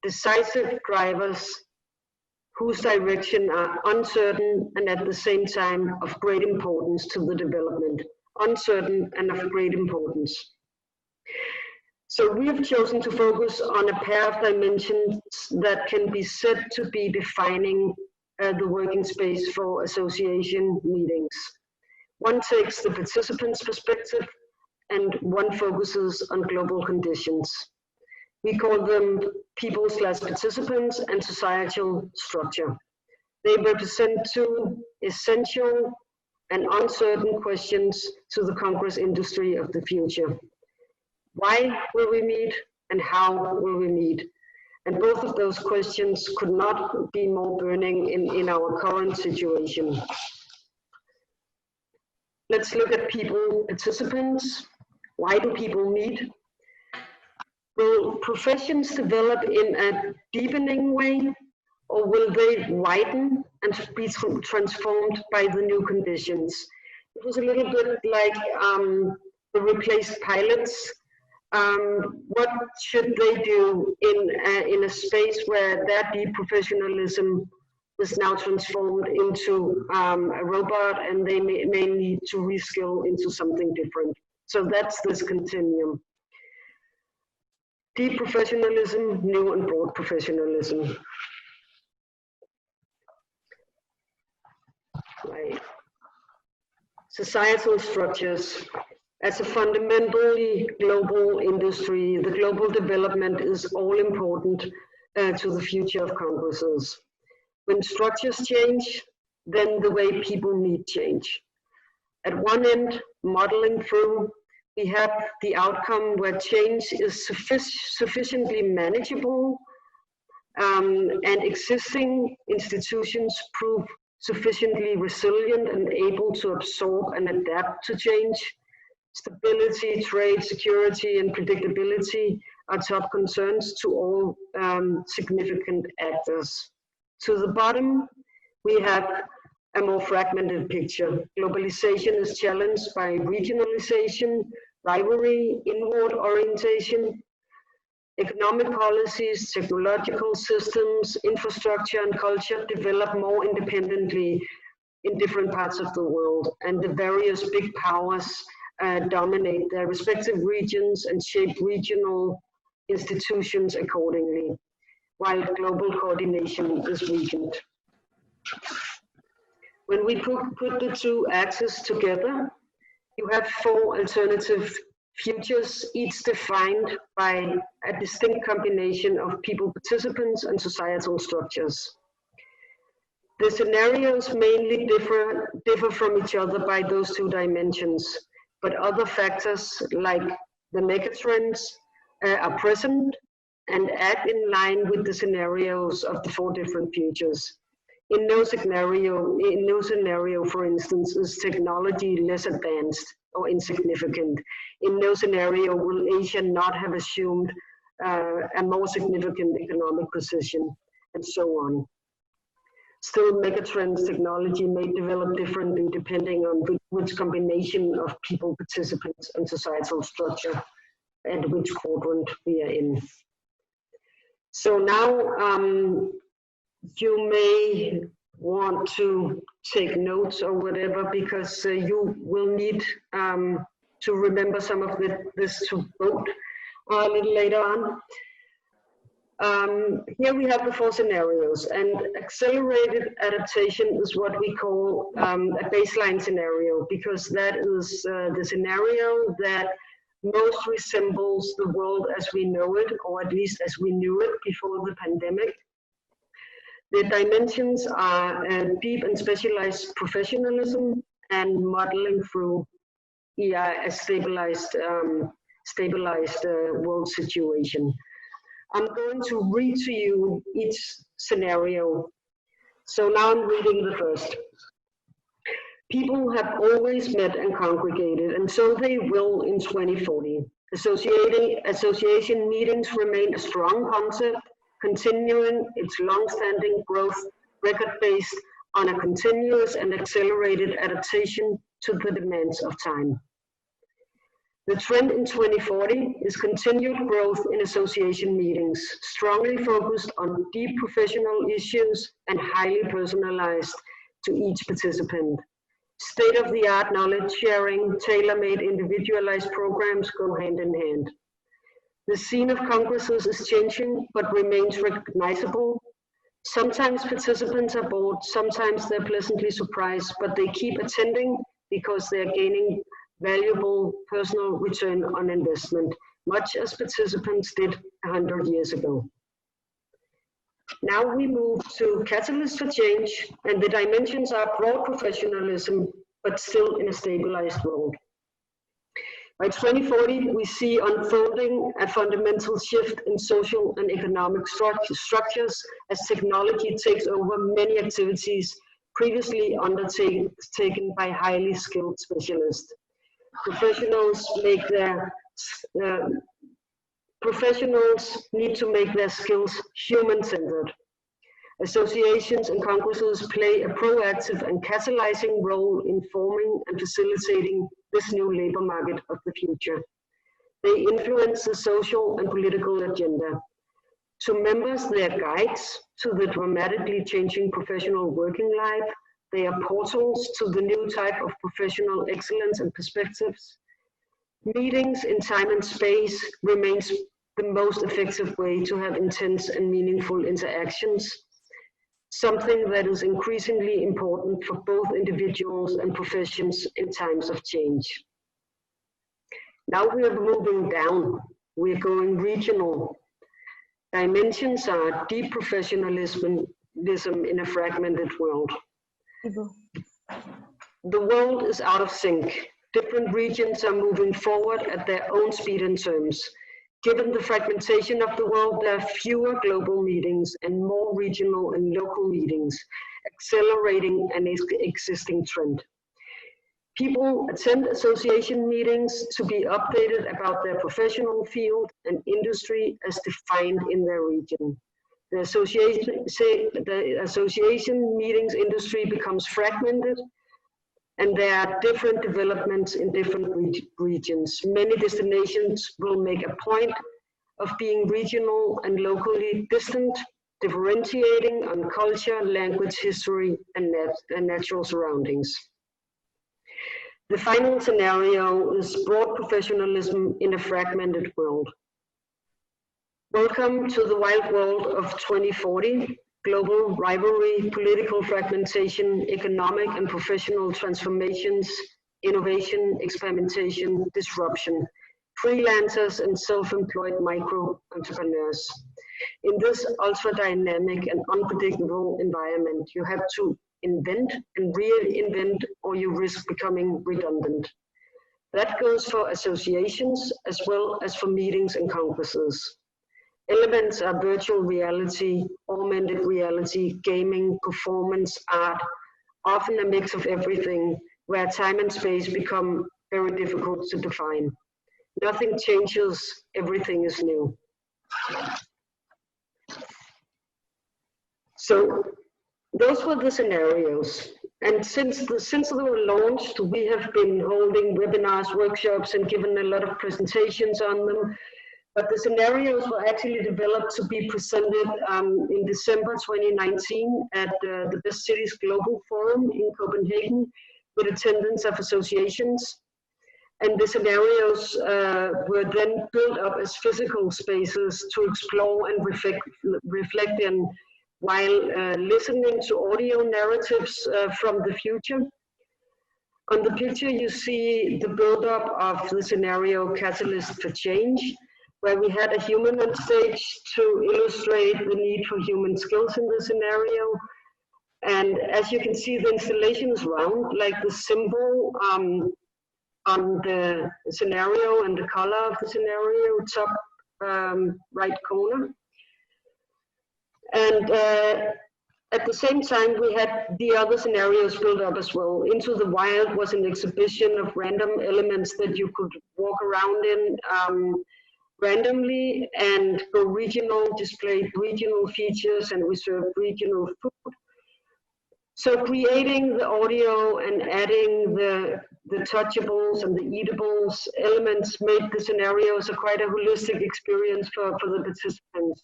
decisive drivers whose direction are uncertain and at the same time of great importance to the development. Uncertain and of great importance. So we have chosen to focus on a pair of dimensions that can be said to be defining the working space for association meetings. One takes the participants' perspective and one focuses on global conditions. We call them people/participants and societal structure. They represent two essential and uncertain questions to the Congress industry of the future. Why will we meet and how will we meet? And both of those questions could not be more burning in our current situation. Let's look at people participants. Why do people meet? Will professions develop in a deepening way, or will they widen and be transformed by the new conditions? It was a little bit like the replaced pilots. What should they do in a space where their deep professionalism is now transformed into a robot and they may need to reskill into something different? So that's this continuum. Deep professionalism, new and broad professionalism. Right. Societal structures. As a fundamentally global industry, the global development is all important to the future of congresses. When structures change, then the way people meet change. At one end, modeling through, we have the outcome where change is sufficiently manageable and existing institutions prove sufficiently resilient and able to absorb and adapt to change. Stability, trade, security, and predictability are top concerns to all significant actors. To the bottom, we have a more fragmented picture. Globalization is challenged by regionalization, rivalry, inward orientation, economic policies, technological systems, infrastructure, and culture develop more independently in different parts of the world, and the various big powers dominate their respective regions and shape regional institutions accordingly, while global coordination is weakened. When we put the two axes together, you have four alternative futures, each defined by a distinct combination of people participants and societal structures. The scenarios mainly differ from each other by those two dimensions, but other factors like the megatrends are present and act in line with the scenarios of the four different futures. In no scenario, for instance, is technology less advanced or insignificant. In no scenario will Asia not have assumed a more significant economic position, and so on. Still, megatrends technology may develop differently depending on which combination of people, participants, and societal structure and which quadrant we are in. So now you may want to take notes or whatever, because you will need to remember some of this to vote a little later on. Here we have the four scenarios, and accelerated adaptation is what we call a baseline scenario, because that is the scenario that most resembles the world as we know it, or at least as we knew it before the pandemic. The dimensions are deep and specialized professionalism and modeling through a stabilized world situation. I'm going to read to you each scenario. So now I'm reading the first. People have always met and congregated, and so they will in 2040. Association meetings remain a strong concept, continuing its long-standing growth record based on a continuous and accelerated adaptation to the demands of time. The trend in 2040 is continued growth in association meetings, strongly focused on deep professional issues and highly personalized to each participant. State-of-the-art knowledge sharing, tailor-made individualized programs go hand in hand. The scene of congresses is changing, but remains recognizable. Sometimes participants are bored, sometimes they're pleasantly surprised, but they keep attending because they're gaining valuable personal return on investment, much as participants did 100 years ago. Now we move to catalysts for change, and the dimensions are broad professionalism, but still in a stabilized world. By 2040, we see unfolding a fundamental shift in social and economic structures as technology takes over many activities previously undertaken by highly skilled specialists. Professionals need to make their skills human-centered. Associations and congresses play a proactive and catalyzing role in forming and facilitating this new labor market of the future. They influence the social and political agenda. To members, they are guides to the dramatically changing professional working life. They are portals to the new type of professional excellence and perspectives. Meetings in time and space remains the most effective way to have intense and meaningful interactions, something that is increasingly important for both individuals and professions in times of change. Now we are moving down. We're going regional. Dimensions are deep professionalism in a fragmented world. The world is out of sync. Different regions are moving forward at their own speed and terms. Given the fragmentation of the world, there are fewer global meetings and more regional and local meetings, accelerating an existing trend. People attend association meetings to be updated about their professional field and industry as defined in their region. The association meetings industry becomes fragmented, and there are different developments in different regions. Many destinations will make a point of being regional and locally distant, differentiating on culture, language, history, and natural surroundings. The final scenario is broad professionalism in a fragmented world. Welcome to the wild world of 2040. Global rivalry, political fragmentation, economic and professional transformations, innovation, experimentation, disruption, freelancers and self-employed micro-entrepreneurs. In this ultra-dynamic and unpredictable environment, you have to invent and reinvent, or you risk becoming redundant. That goes for associations as well as for meetings and congresses. Elements are virtual reality, augmented reality, gaming, performance, art, often a mix of everything, where time and space become very difficult to define. Nothing changes, everything is new. So those were the scenarios. And since they were launched, we have been holding webinars, workshops, and given a lot of presentations on them. But the scenarios were actually developed to be presented in December 2019 at the Best Cities Global Forum in Copenhagen with attendance of associations. And the scenarios were then built up as physical spaces to explore and reflect in while listening to audio narratives from the future. On the picture, you see the build-up of the scenario Catalyst for Change, where we had a human on stage to illustrate the need for human skills in the scenario. And as you can see, the installation is round, like the symbol on the scenario and the color of the scenario, top right corner. And at the same time, we had the other scenarios built up as well. Into the Wild was an exhibition of random elements that you could walk around in randomly and go regional, displayed regional features and reserve regional food. So creating the audio and adding the touchables and the eatables elements made the scenarios quite a holistic experience for the participants.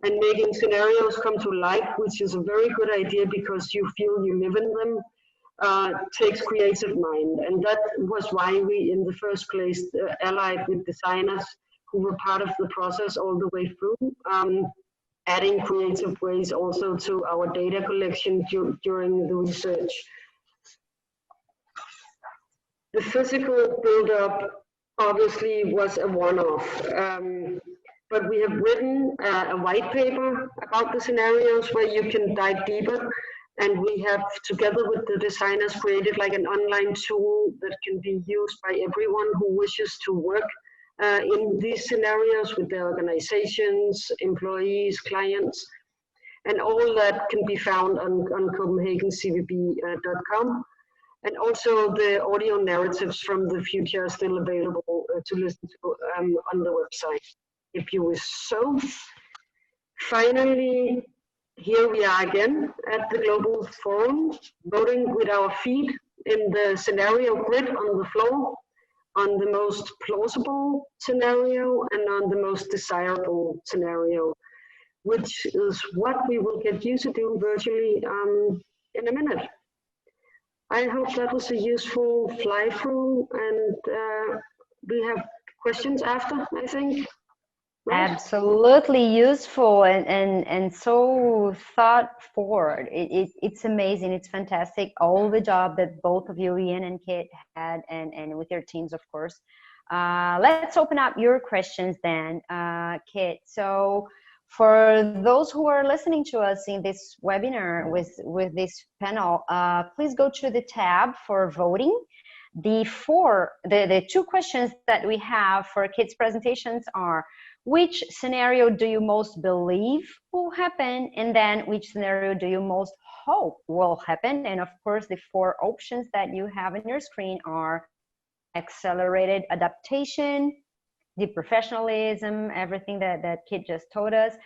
And making scenarios come to life, which is a very good idea because you feel you live in them, takes creative mind. And that was why we, in the first place, allied with designers who were part of the process all the way through. adding creative ways also to our data collection during the research. The physical build-up obviously was a one-off, but we have written a white paper about the scenarios where you can dive deeper, and we have, together with the designers, created like an online tool that can be used by everyone who wishes to work in these scenarios with their organizations, employees, clients, and all that can be found on CopenhagenCVB.com. And also the audio narratives from the future are still available to listen to on the website, if you wish so. Finally, here we are again at the Global Forum, voting with our feet in the scenario grid on the floor, on the most plausible scenario and on the most desirable scenario, which is what we will get used to do virtually in a minute. I hope that was a useful fly through, and we have questions after, I think. Right? Absolutely useful and so thought forward. It's amazing. It's fantastic. All the job that both of you, Ian and Kit, had, and with your teams, of course. Let's open up your questions then, Kit. So for those who are listening to us in this webinar with this panel, please go to the tab for voting. The two questions that we have for Kit's presentations are: which scenario do you most believe will happen? And then which scenario do you most hope will happen? And of course, the 4 options that you have on your screen are accelerated adaptation, deprofessionalism, everything that Kit just told us.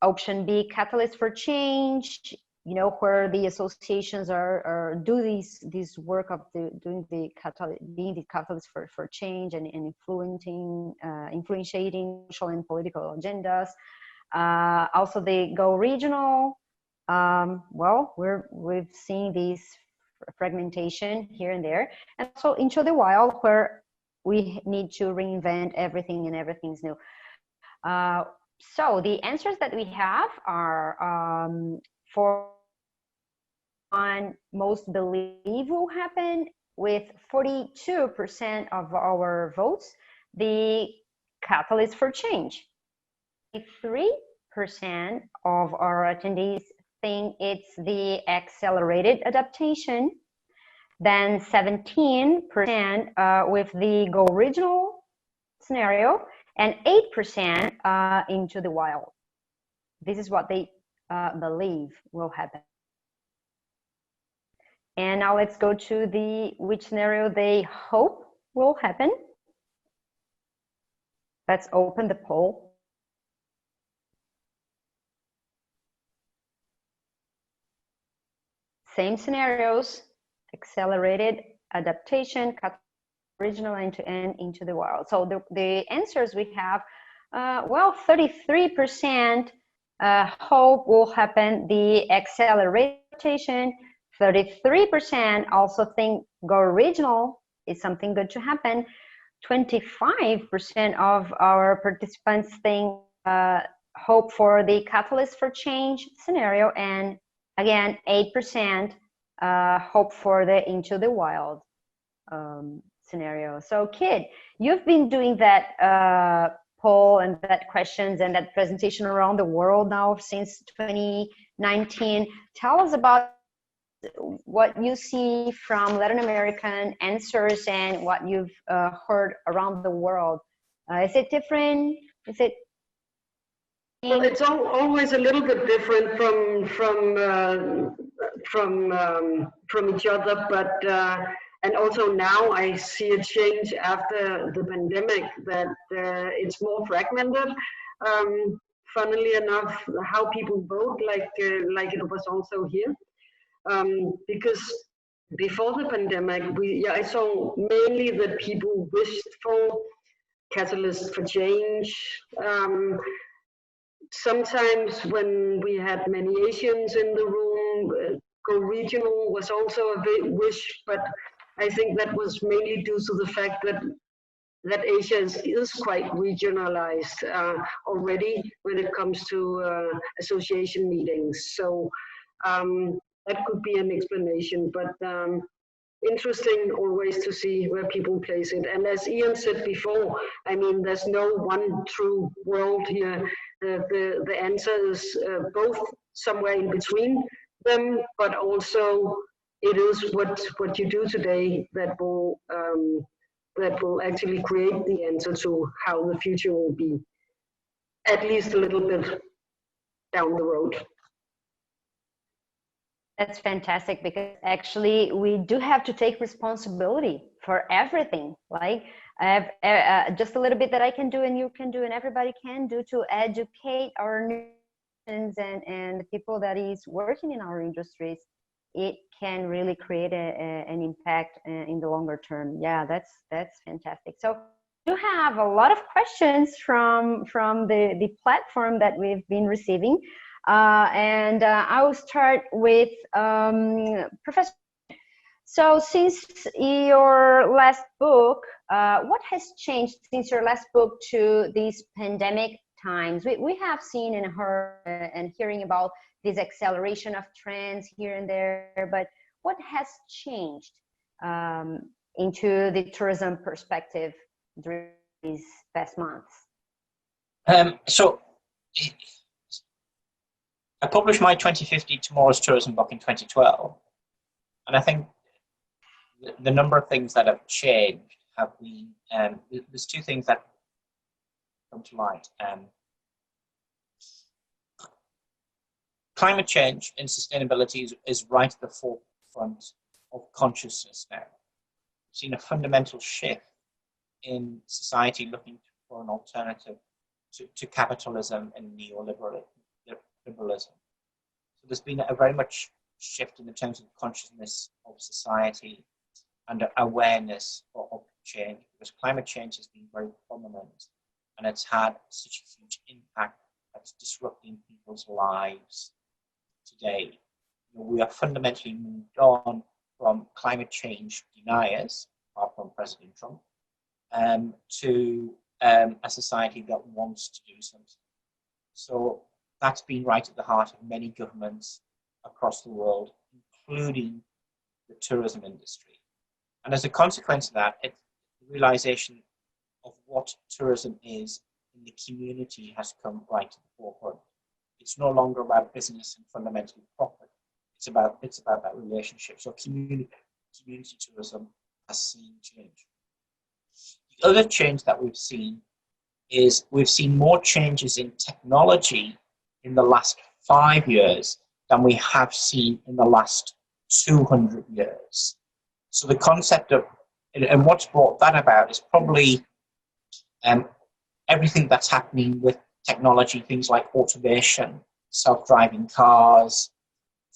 Option B, catalyst for change, you know, where the associations are do this work of being the catalyst for change and influencing social and political agendas. Also, they go regional. Well, we've seen this fragmentation here and there, and so into the wild, where we need to reinvent everything and everything's new. So the answers that we have are for on most believe will happen, with 42% of our votes, the catalyst for change. 3% of our attendees think it's the accelerated adaptation. Then 17% with the go regional scenario, and 8% into the wild. This is what they believe will happen. And now let's go to which scenario they hope will happen. Let's open the poll. Same scenarios: accelerated adaptation, original end-to-end, into the wild. So the answers we have, well, 33% hope will happen the acceleration. 33% also think go regional is something good to happen. 25% of our participants think hope for the catalyst for change scenario, and again 8% hope for the into the wild scenario. So Kit, you've been doing that poll and that questions and that presentation around the world now since 2019. Tell us about what you see from Latin American answers and what you've heard around the world. Is it different? Is it? Well, it's always a little bit different from each other, but and also now I see a change after the pandemic that it's more fragmented. Funnily enough, how people vote, like it was also here, because before the pandemic, I saw mainly that people wished for catalysts for change. Sometimes when we had many Asians in the room, go regional was also a big wish, but I think that was mainly due to the fact that that Asia is quite regionalized already when it comes to association meetings. So that could be an explanation, but interesting always to see where people place it. And as Ian said before, I mean, there's no one true world here. The answer is both somewhere in between them, but also it is what you do today that will actually create the answer to how the future will be, at least a little bit down the road. That's fantastic, because actually we do have to take responsibility for everything. Like just a little bit that I can do and you can do and everybody can do to educate our nations and the people that is working in our industries. It can really create an impact in the longer term. Yeah, that's fantastic. So you have a lot of questions from the platform that we've been receiving. And I will start with Professor. So since your last book, what has changed since your last book to these pandemic times? We have seen and heard and hearing about this acceleration of trends here and there, but what has changed into the tourism perspective during these past months? So I published my 2050 Tomorrow's Tourism book in 2012, and I think the number of things that have changed have been, there's two things that come to mind. Climate change and sustainability is right at the forefront of consciousness now. We've seen a fundamental shift in society looking for an alternative to capitalism and neoliberalism. So there's been a very much shift in the terms of consciousness of society and awareness of change, because climate change has been very prominent and it's had such a huge impact that's disrupting people's lives today. You know, we are fundamentally moved on from climate change deniers, apart from President Trump, to a society that wants to do something. So that's been right at the heart of many governments across the world, including the tourism industry. And as a consequence of that, the realization of what tourism is in the community has come right to the forefront. It's no longer about business and fundamental profit. It's about that relationship. So community tourism has seen change. The other change that we've seen is we've seen more changes in technology in the last 5 years than we have seen in the last 200 years. So the concept of, and what's brought that about is probably everything that's happening with technology, things like automation, self-driving cars,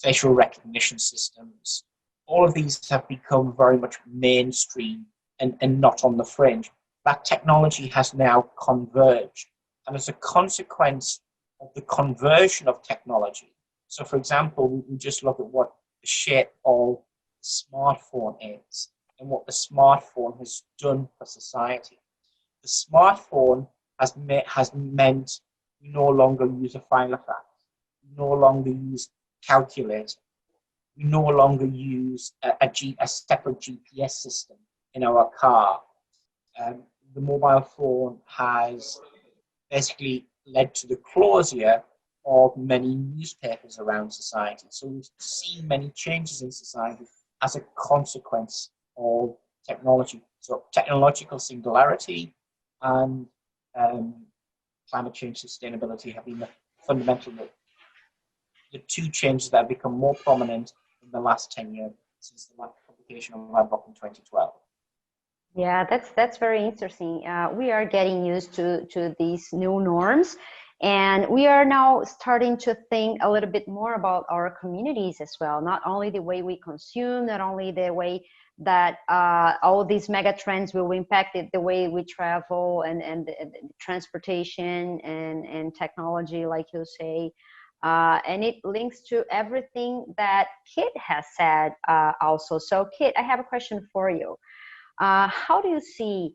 facial recognition systems. All of these have become very much mainstream and not on the fringe. That technology has now converged. And as a consequence of the conversion of technology, so for example, we just look at what the shape of the smartphone is and what the smartphone has done for society. The smartphone has meant we no longer use a file of facts, we no longer use calculator, we no longer use a separate GPS system in our car. The mobile phone has basically led to the closure of many newspapers around society. So we've seen many changes in society as a consequence of technology. So technological singularity and climate change sustainability have been fundamental. The two changes that have become more prominent in the last 10 years since the last publication of my book in 2012. Yeah, that's very interesting. We are getting used to these new norms, and we are now starting to think a little bit more about our communities as well. Not only the way we consume, not only the way that all these mega trends will impact it, the way we travel and transportation and technology, like you say. And it links to everything that Kit has said also. So Kit, I have a question for you. How do you see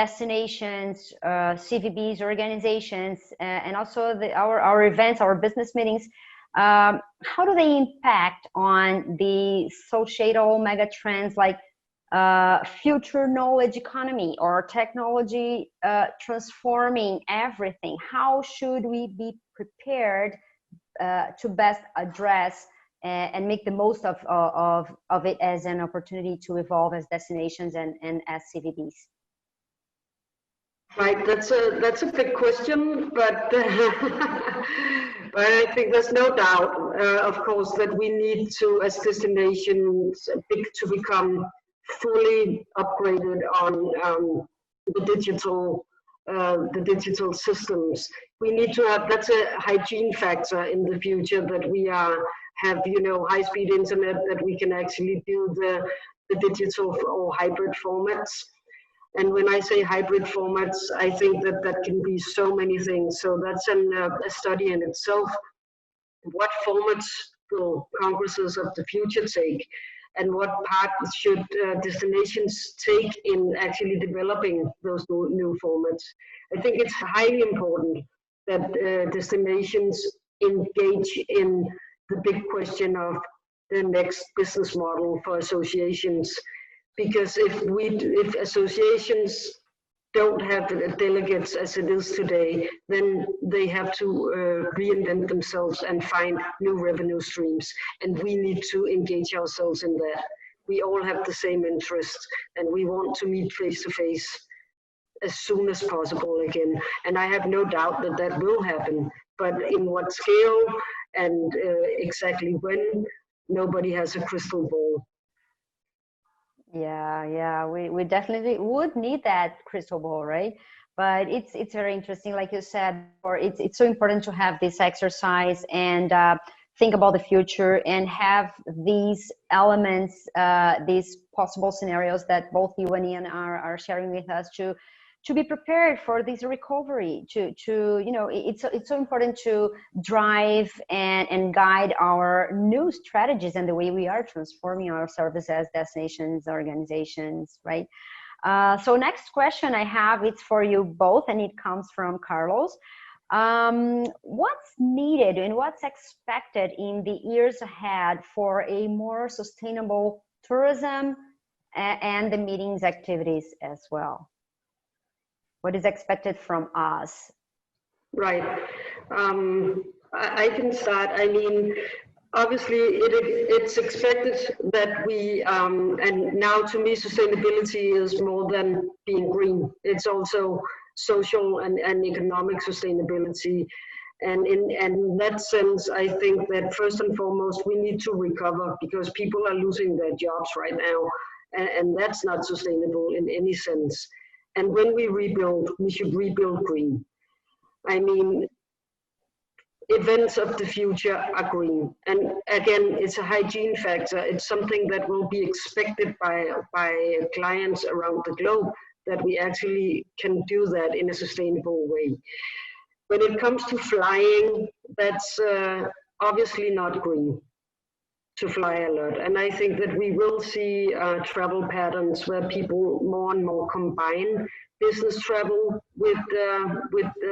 destinations, CVB'S, organizations, and also our events, our business meetings, how do they impact on the societal mega trends like future knowledge economy or technology transforming everything? How should we be prepared to best address and make the most of it as an opportunity to evolve as destinations and as CVB'S? Right, that's a big question, but but I think there's no doubt, of course, that we need to, as destinations, to become fully upgraded on the digital systems. We need to have, that's a hygiene factor in the future, that we have, high-speed internet, that we can actually do the digital or hybrid formats. And when I say hybrid formats, I think that can be so many things. So that's a study in itself. What formats will congresses of the future take? And what part should destinations take in actually developing those new formats? I think it's highly important that destinations engage in the big question of the next business model for associations. Because if associations don't have delegates as it is today, then they have to reinvent themselves and find new revenue streams. And we need to engage ourselves in that. We all have the same interests, and we want to meet face to face as soon as possible again. And I have no doubt that that will happen, but in what scale and exactly when, nobody has a crystal ball. Yeah, we definitely would need that crystal ball, right? But it's very interesting, like you said, or it's so important to have this exercise and think about the future and have these elements, these possible scenarios that both you and Ian are sharing with us to be prepared for this recovery. It's so important to drive and guide our new strategies and the way we are transforming our services, destinations, organizations, right? So next question I have, it's for you both, and it comes from Carlos. What's needed and what's expected in the years ahead for a more sustainable tourism and the meetings activities as well? What is expected from us? Right. I can start. I mean, obviously, it's expected that we, and now to me, sustainability is more than being green. It's also social and economic sustainability. And in that sense, I think that first and foremost, we need to recover because people are losing their jobs right now. And that's not sustainable in any sense. And when we rebuild, we should rebuild green. I mean, events of the future are green. And again, it's a hygiene factor. It's something that will be expected by clients around the globe, that we actually can do that in a sustainable way. When it comes to flying, that's obviously not green to fly a lot. And I think that we will see travel patterns where people more and more combine business travel with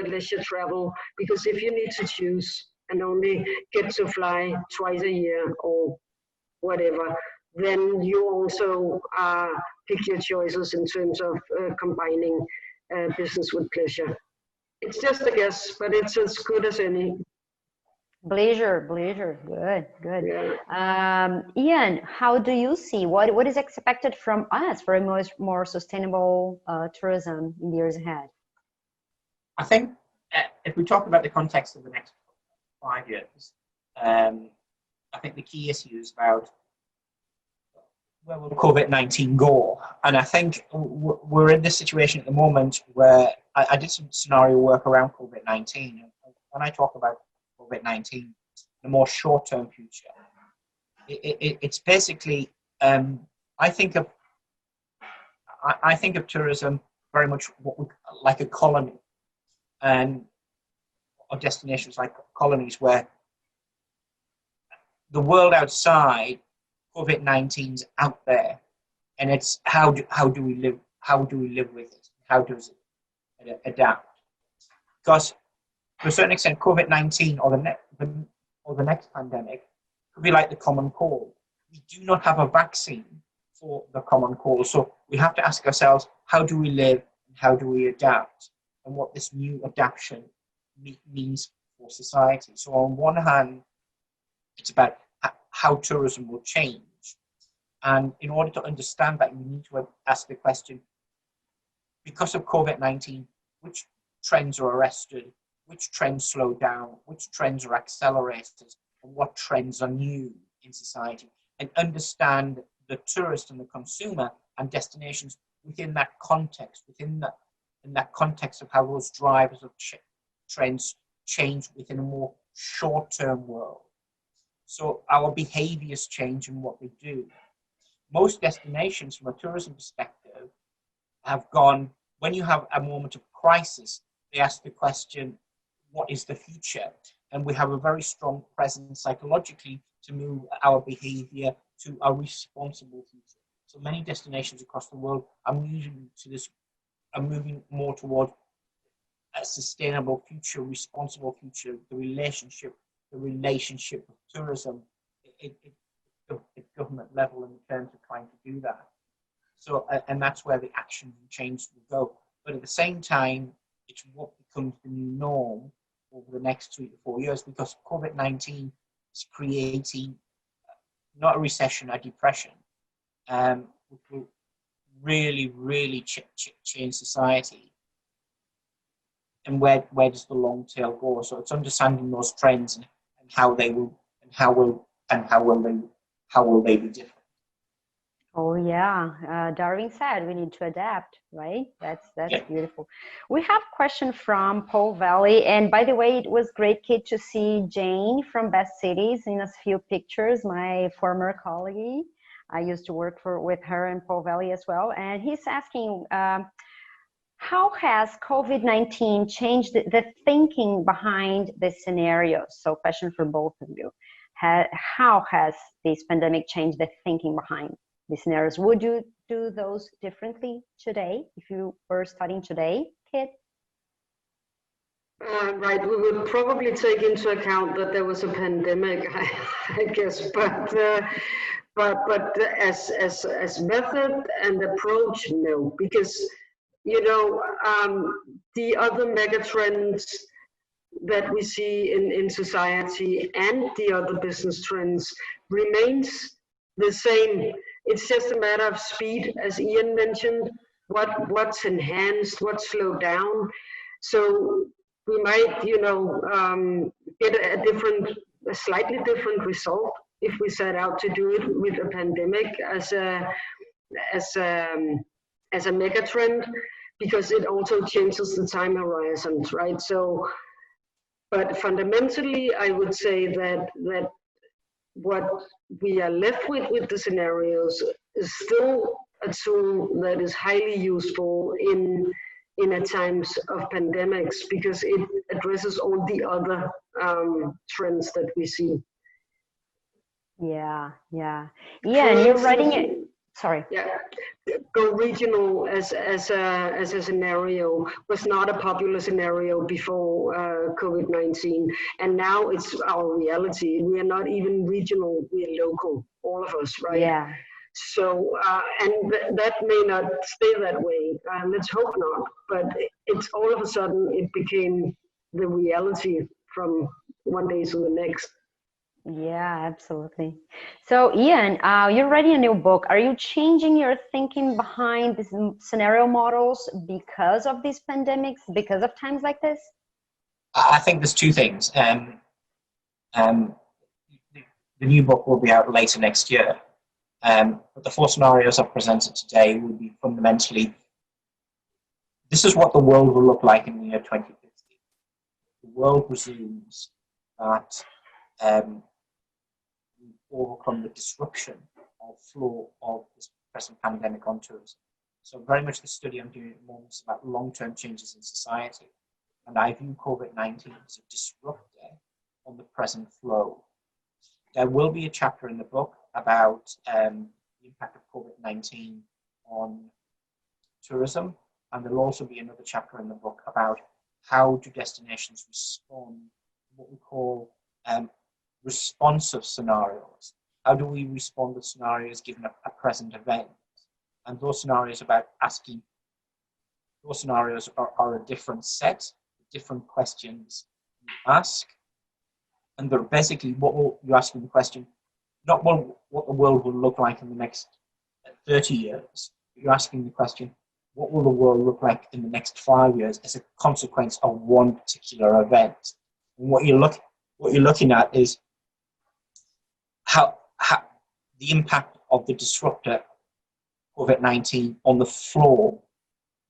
leisure travel, because if you need to choose and only get to fly twice a year or whatever, then you also pick your choices in terms of combining business with pleasure. It's just a guess, but it's as good as any. Pleasure, good. Yeah. Ian, how do you see what is expected from us for a more sustainable tourism in the years ahead? I think if we talk about the context of the next 5 years, I think the key issue is about where will COVID-19 go? And I think we're in this situation at the moment where I did some scenario work around COVID-19. When I talk about COVID-19, the more short-term future, it's basically I think of tourism very much like a colony, or destinations like colonies where the world outside COVID-19's out there, and it's how do we live with it? how does it adapt? Because to a certain extent, COVID-19 or the next pandemic could be like the common cold. We do not have a vaccine for the common cold, so we have to ask ourselves, how do we live and how do we adapt, and what this new adaptation means for society. So on one hand, it's about how tourism will change. And in order to understand that, you need to ask the question, because of COVID-19, which trends are arrested, which trends slow down, which trends are accelerated, and what trends are new in society, and understand the tourist and the consumer and destinations within that context, in that context of how those drivers of trends change within a more short-term world. So our behaviors change in what we do. Most destinations from a tourism perspective have gone, when you have a moment of crisis, they ask the question, what is the future? And we have a very strong presence psychologically to move our behavior to a responsible future. So many destinations across the world are moving more towards a sustainable future, responsible future, the relationship of tourism at government level in terms of trying to do that. So, and that's where the action and change will go. But at the same time, it's what becomes the new norm over the next 3 to 4 years, because COVID-19 is creating not a recession, a depression, which will really change society. And where does the long tail go? So it's understanding those trends and how will they be different. Oh yeah, Darwin said we need to adapt, right? That's Yeah. beautiful. We have a question from Paul Valley, and by the way, it was great, Kit, to see Jane from Best Cities in a few pictures. My former colleague, I used to work with her in Paul Valley as well, and he's asking, how has COVID-19 changed the thinking behind this scenario? So, question for both of you: how has this pandemic changed the thinking behind the scenarios? Would you do those differently today if you were studying today, Kit? Right, we would probably take into account that there was a pandemic, I guess, but as method and approach, no, because the other mega trends that we see in society and the other business trends remains the same. It's just a matter of speed, as Ian mentioned, what's enhanced, what's slowed down. So we might, get a slightly different result if we set out to do it with a pandemic as a mega trend, because it also changes the time horizons, right? So, but fundamentally, I would say that what we are left with the scenarios is still a tool that is highly useful in a times of pandemics, because it addresses all the other trends that we see. Yeah. Yeah, and you're writing it. Sorry. Yeah, go regional as a scenario was not a popular scenario before COVID-19, and now it's our reality. We are not even regional; we are local, all of us, right? Yeah. So, and that may not stay that way. Let's hope not. But it's all of a sudden it became the reality from one day to the next. Yeah, absolutely. So, Ian, you're writing a new book. Are you changing your thinking behind these scenario models because of these pandemics, because of times like this? I think there's two things. The new book will be out later next year. But the 4 scenarios I've presented today will be fundamentally, this is what the world will look like in the year 2050. The world presumes that we overcome the disruption of flow of this present pandemic on tourism. So very much the study I'm doing at the moment is about long-term changes in society. And I view COVID-19 as a disruptor on the present flow. There will be a chapter in the book about the impact of COVID-19 on tourism And there'll also be another chapter in the book about how do destinations respond to what we call responsive scenarios. How do we respond to scenarios given a present event? And those scenarios are a different set, different questions you ask. And they're basically you're asking the question, not what the world will look like in the next 30 years, but you're asking the question, what will the world look like in the next 5 years as a consequence of one particular event? And what you're looking at is how the impact of the disruptor COVID-19 on the flow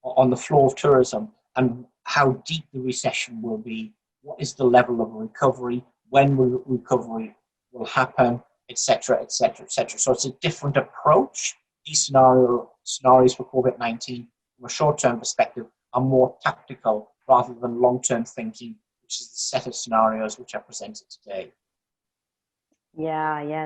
of tourism, and how deep the recession will be, what is the level of recovery, when will recovery will happen, etc., etc., etc. So it's a different approach. These scenarios for COVID-19 from a short-term perspective are more tactical rather than long-term thinking, which is the set of scenarios which are presented today. Yeah,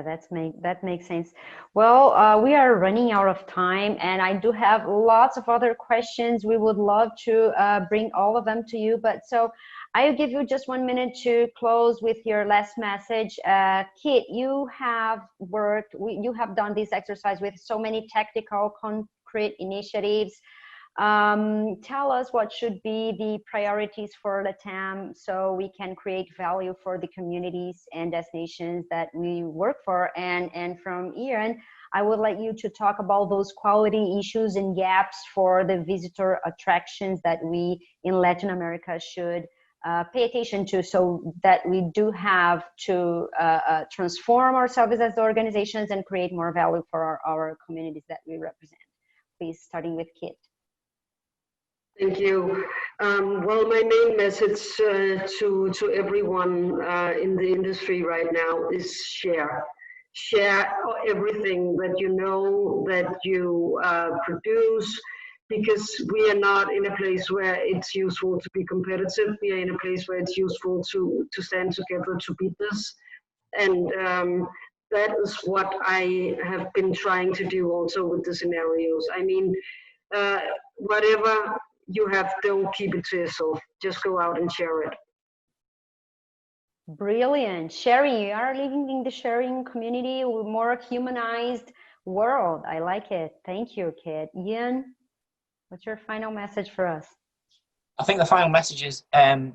that makes sense. Well, we are running out of time, and I do have lots of other questions. We would love to bring all of them to you, but so I'll give you just 1 minute to close with your last message. Kit, you have you have done this exercise with so many tactical, concrete initiatives. Tell us what should be the priorities for LATAM so we can create value for the communities and destinations that we work for. And from Ian, I would like you to talk about those quality issues and gaps for the visitor attractions that we in Latin America should pay attention to, so that we do have to transform ourselves as organizations and create more value for our communities that we represent. Please, starting with Kit. Thank you. Well, my main message to everyone in the industry right now is share. Share everything that you know, that you produce, because we are not in a place where it's useful to be competitive. We are in a place where it's useful to stand together to beat this. And that is what I have been trying to do also with the scenarios. I mean, whatever you have, don't keep it to yourself. Just go out and share it. Brilliant. Sharing, you are living in the sharing community with more humanized world. I like it. Thank you, Kit. Ian, what's your final message for us? I think the final message is, at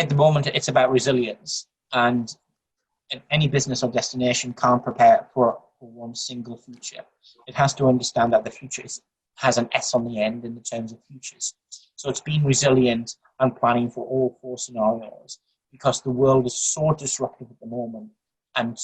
the moment, it's about resilience, and any business or destination can't prepare for one single future. It has to understand that the future has an S on the end in the terms of futures. So it's being resilient and planning for all 4 scenarios, because the world is so disruptive at the moment and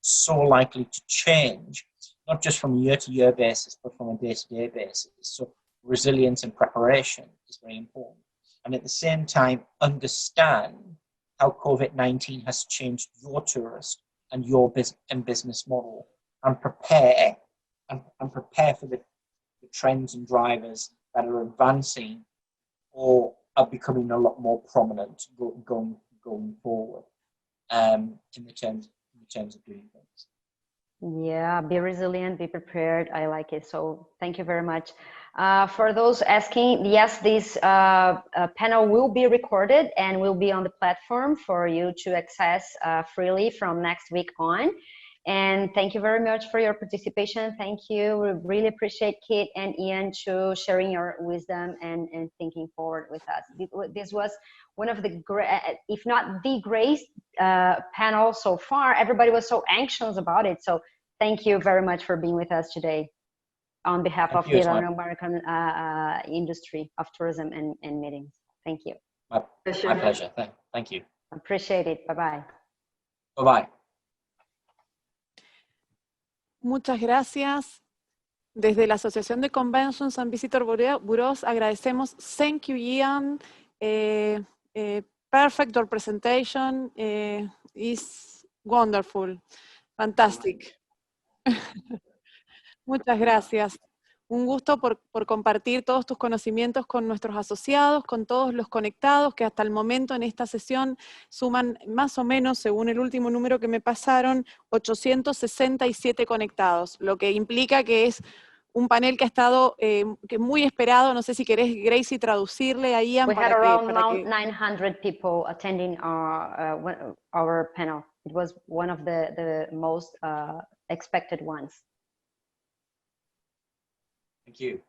so likely to change, not just from a year-to-year basis, but from a day-to-day basis. So resilience and preparation is very important. And at the same time, understand how COVID-19 has changed your tourist and your business model, and prepare for the trends and drivers that are advancing or are becoming a lot more prominent going forward in the terms of doing things. Yeah, be resilient, be prepared. I like it. So thank you very much. For those asking, yes, this panel will be recorded and will be on the platform for you to access freely from next week on. And thank you very much for your participation. Thank you. We really appreciate Kit and Ian to sharing your wisdom and thinking forward with us. This was one of the great, if not the greatest panel so far. Everybody was so anxious about it. So thank you very much for being with us today on behalf of the Latin American industry of tourism and meetings. Thank you. My pleasure. Thank you. Appreciate it. Bye-bye. Bye-bye. Muchas gracias. Desde la Asociación de Conventions and Visitor Bureaus agradecemos. Thank you, Ian. Perfect, your presentation is wonderful. Fantastic. Muchas gracias. Un gusto por compartir todos tus conocimientos con nuestros asociados, con todos los conectados, que hasta el momento en esta sesión suman más o menos, según el último número que me pasaron, 867 conectados, lo que implica que es un panel que ha estado que muy esperado. No sé si querés, Gracie, traducirle a Ian. We had para around que 900 people attending our panel. It was one of the most expected ones. Thank you.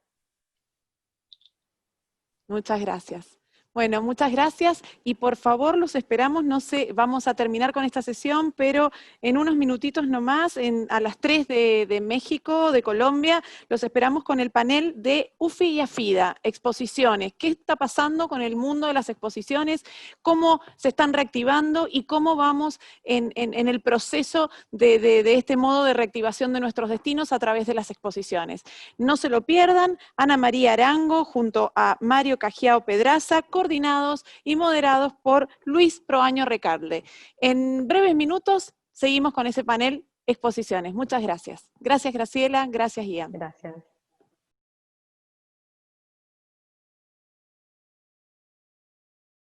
Muchas gracias. Bueno, muchas gracias y por favor los esperamos, no sé, vamos a terminar con esta sesión, pero en unos minutitos nomás, a las 3 de México, de Colombia, los esperamos con el panel de UFI y AFIDA, exposiciones. ¿Qué está pasando con el mundo de las exposiciones? ¿Cómo se están reactivando? ¿Y cómo vamos en el proceso de este modo de reactivación de nuestros destinos a través de las exposiciones? No se lo pierdan. Ana María Arango junto a Mario Cajiao Pedraza, coordinados y moderados por Luis Proaño Recalde. En breves minutos seguimos con ese panel exposiciones. Muchas gracias. Gracias, Graciela. Gracias, Ian. Gracias.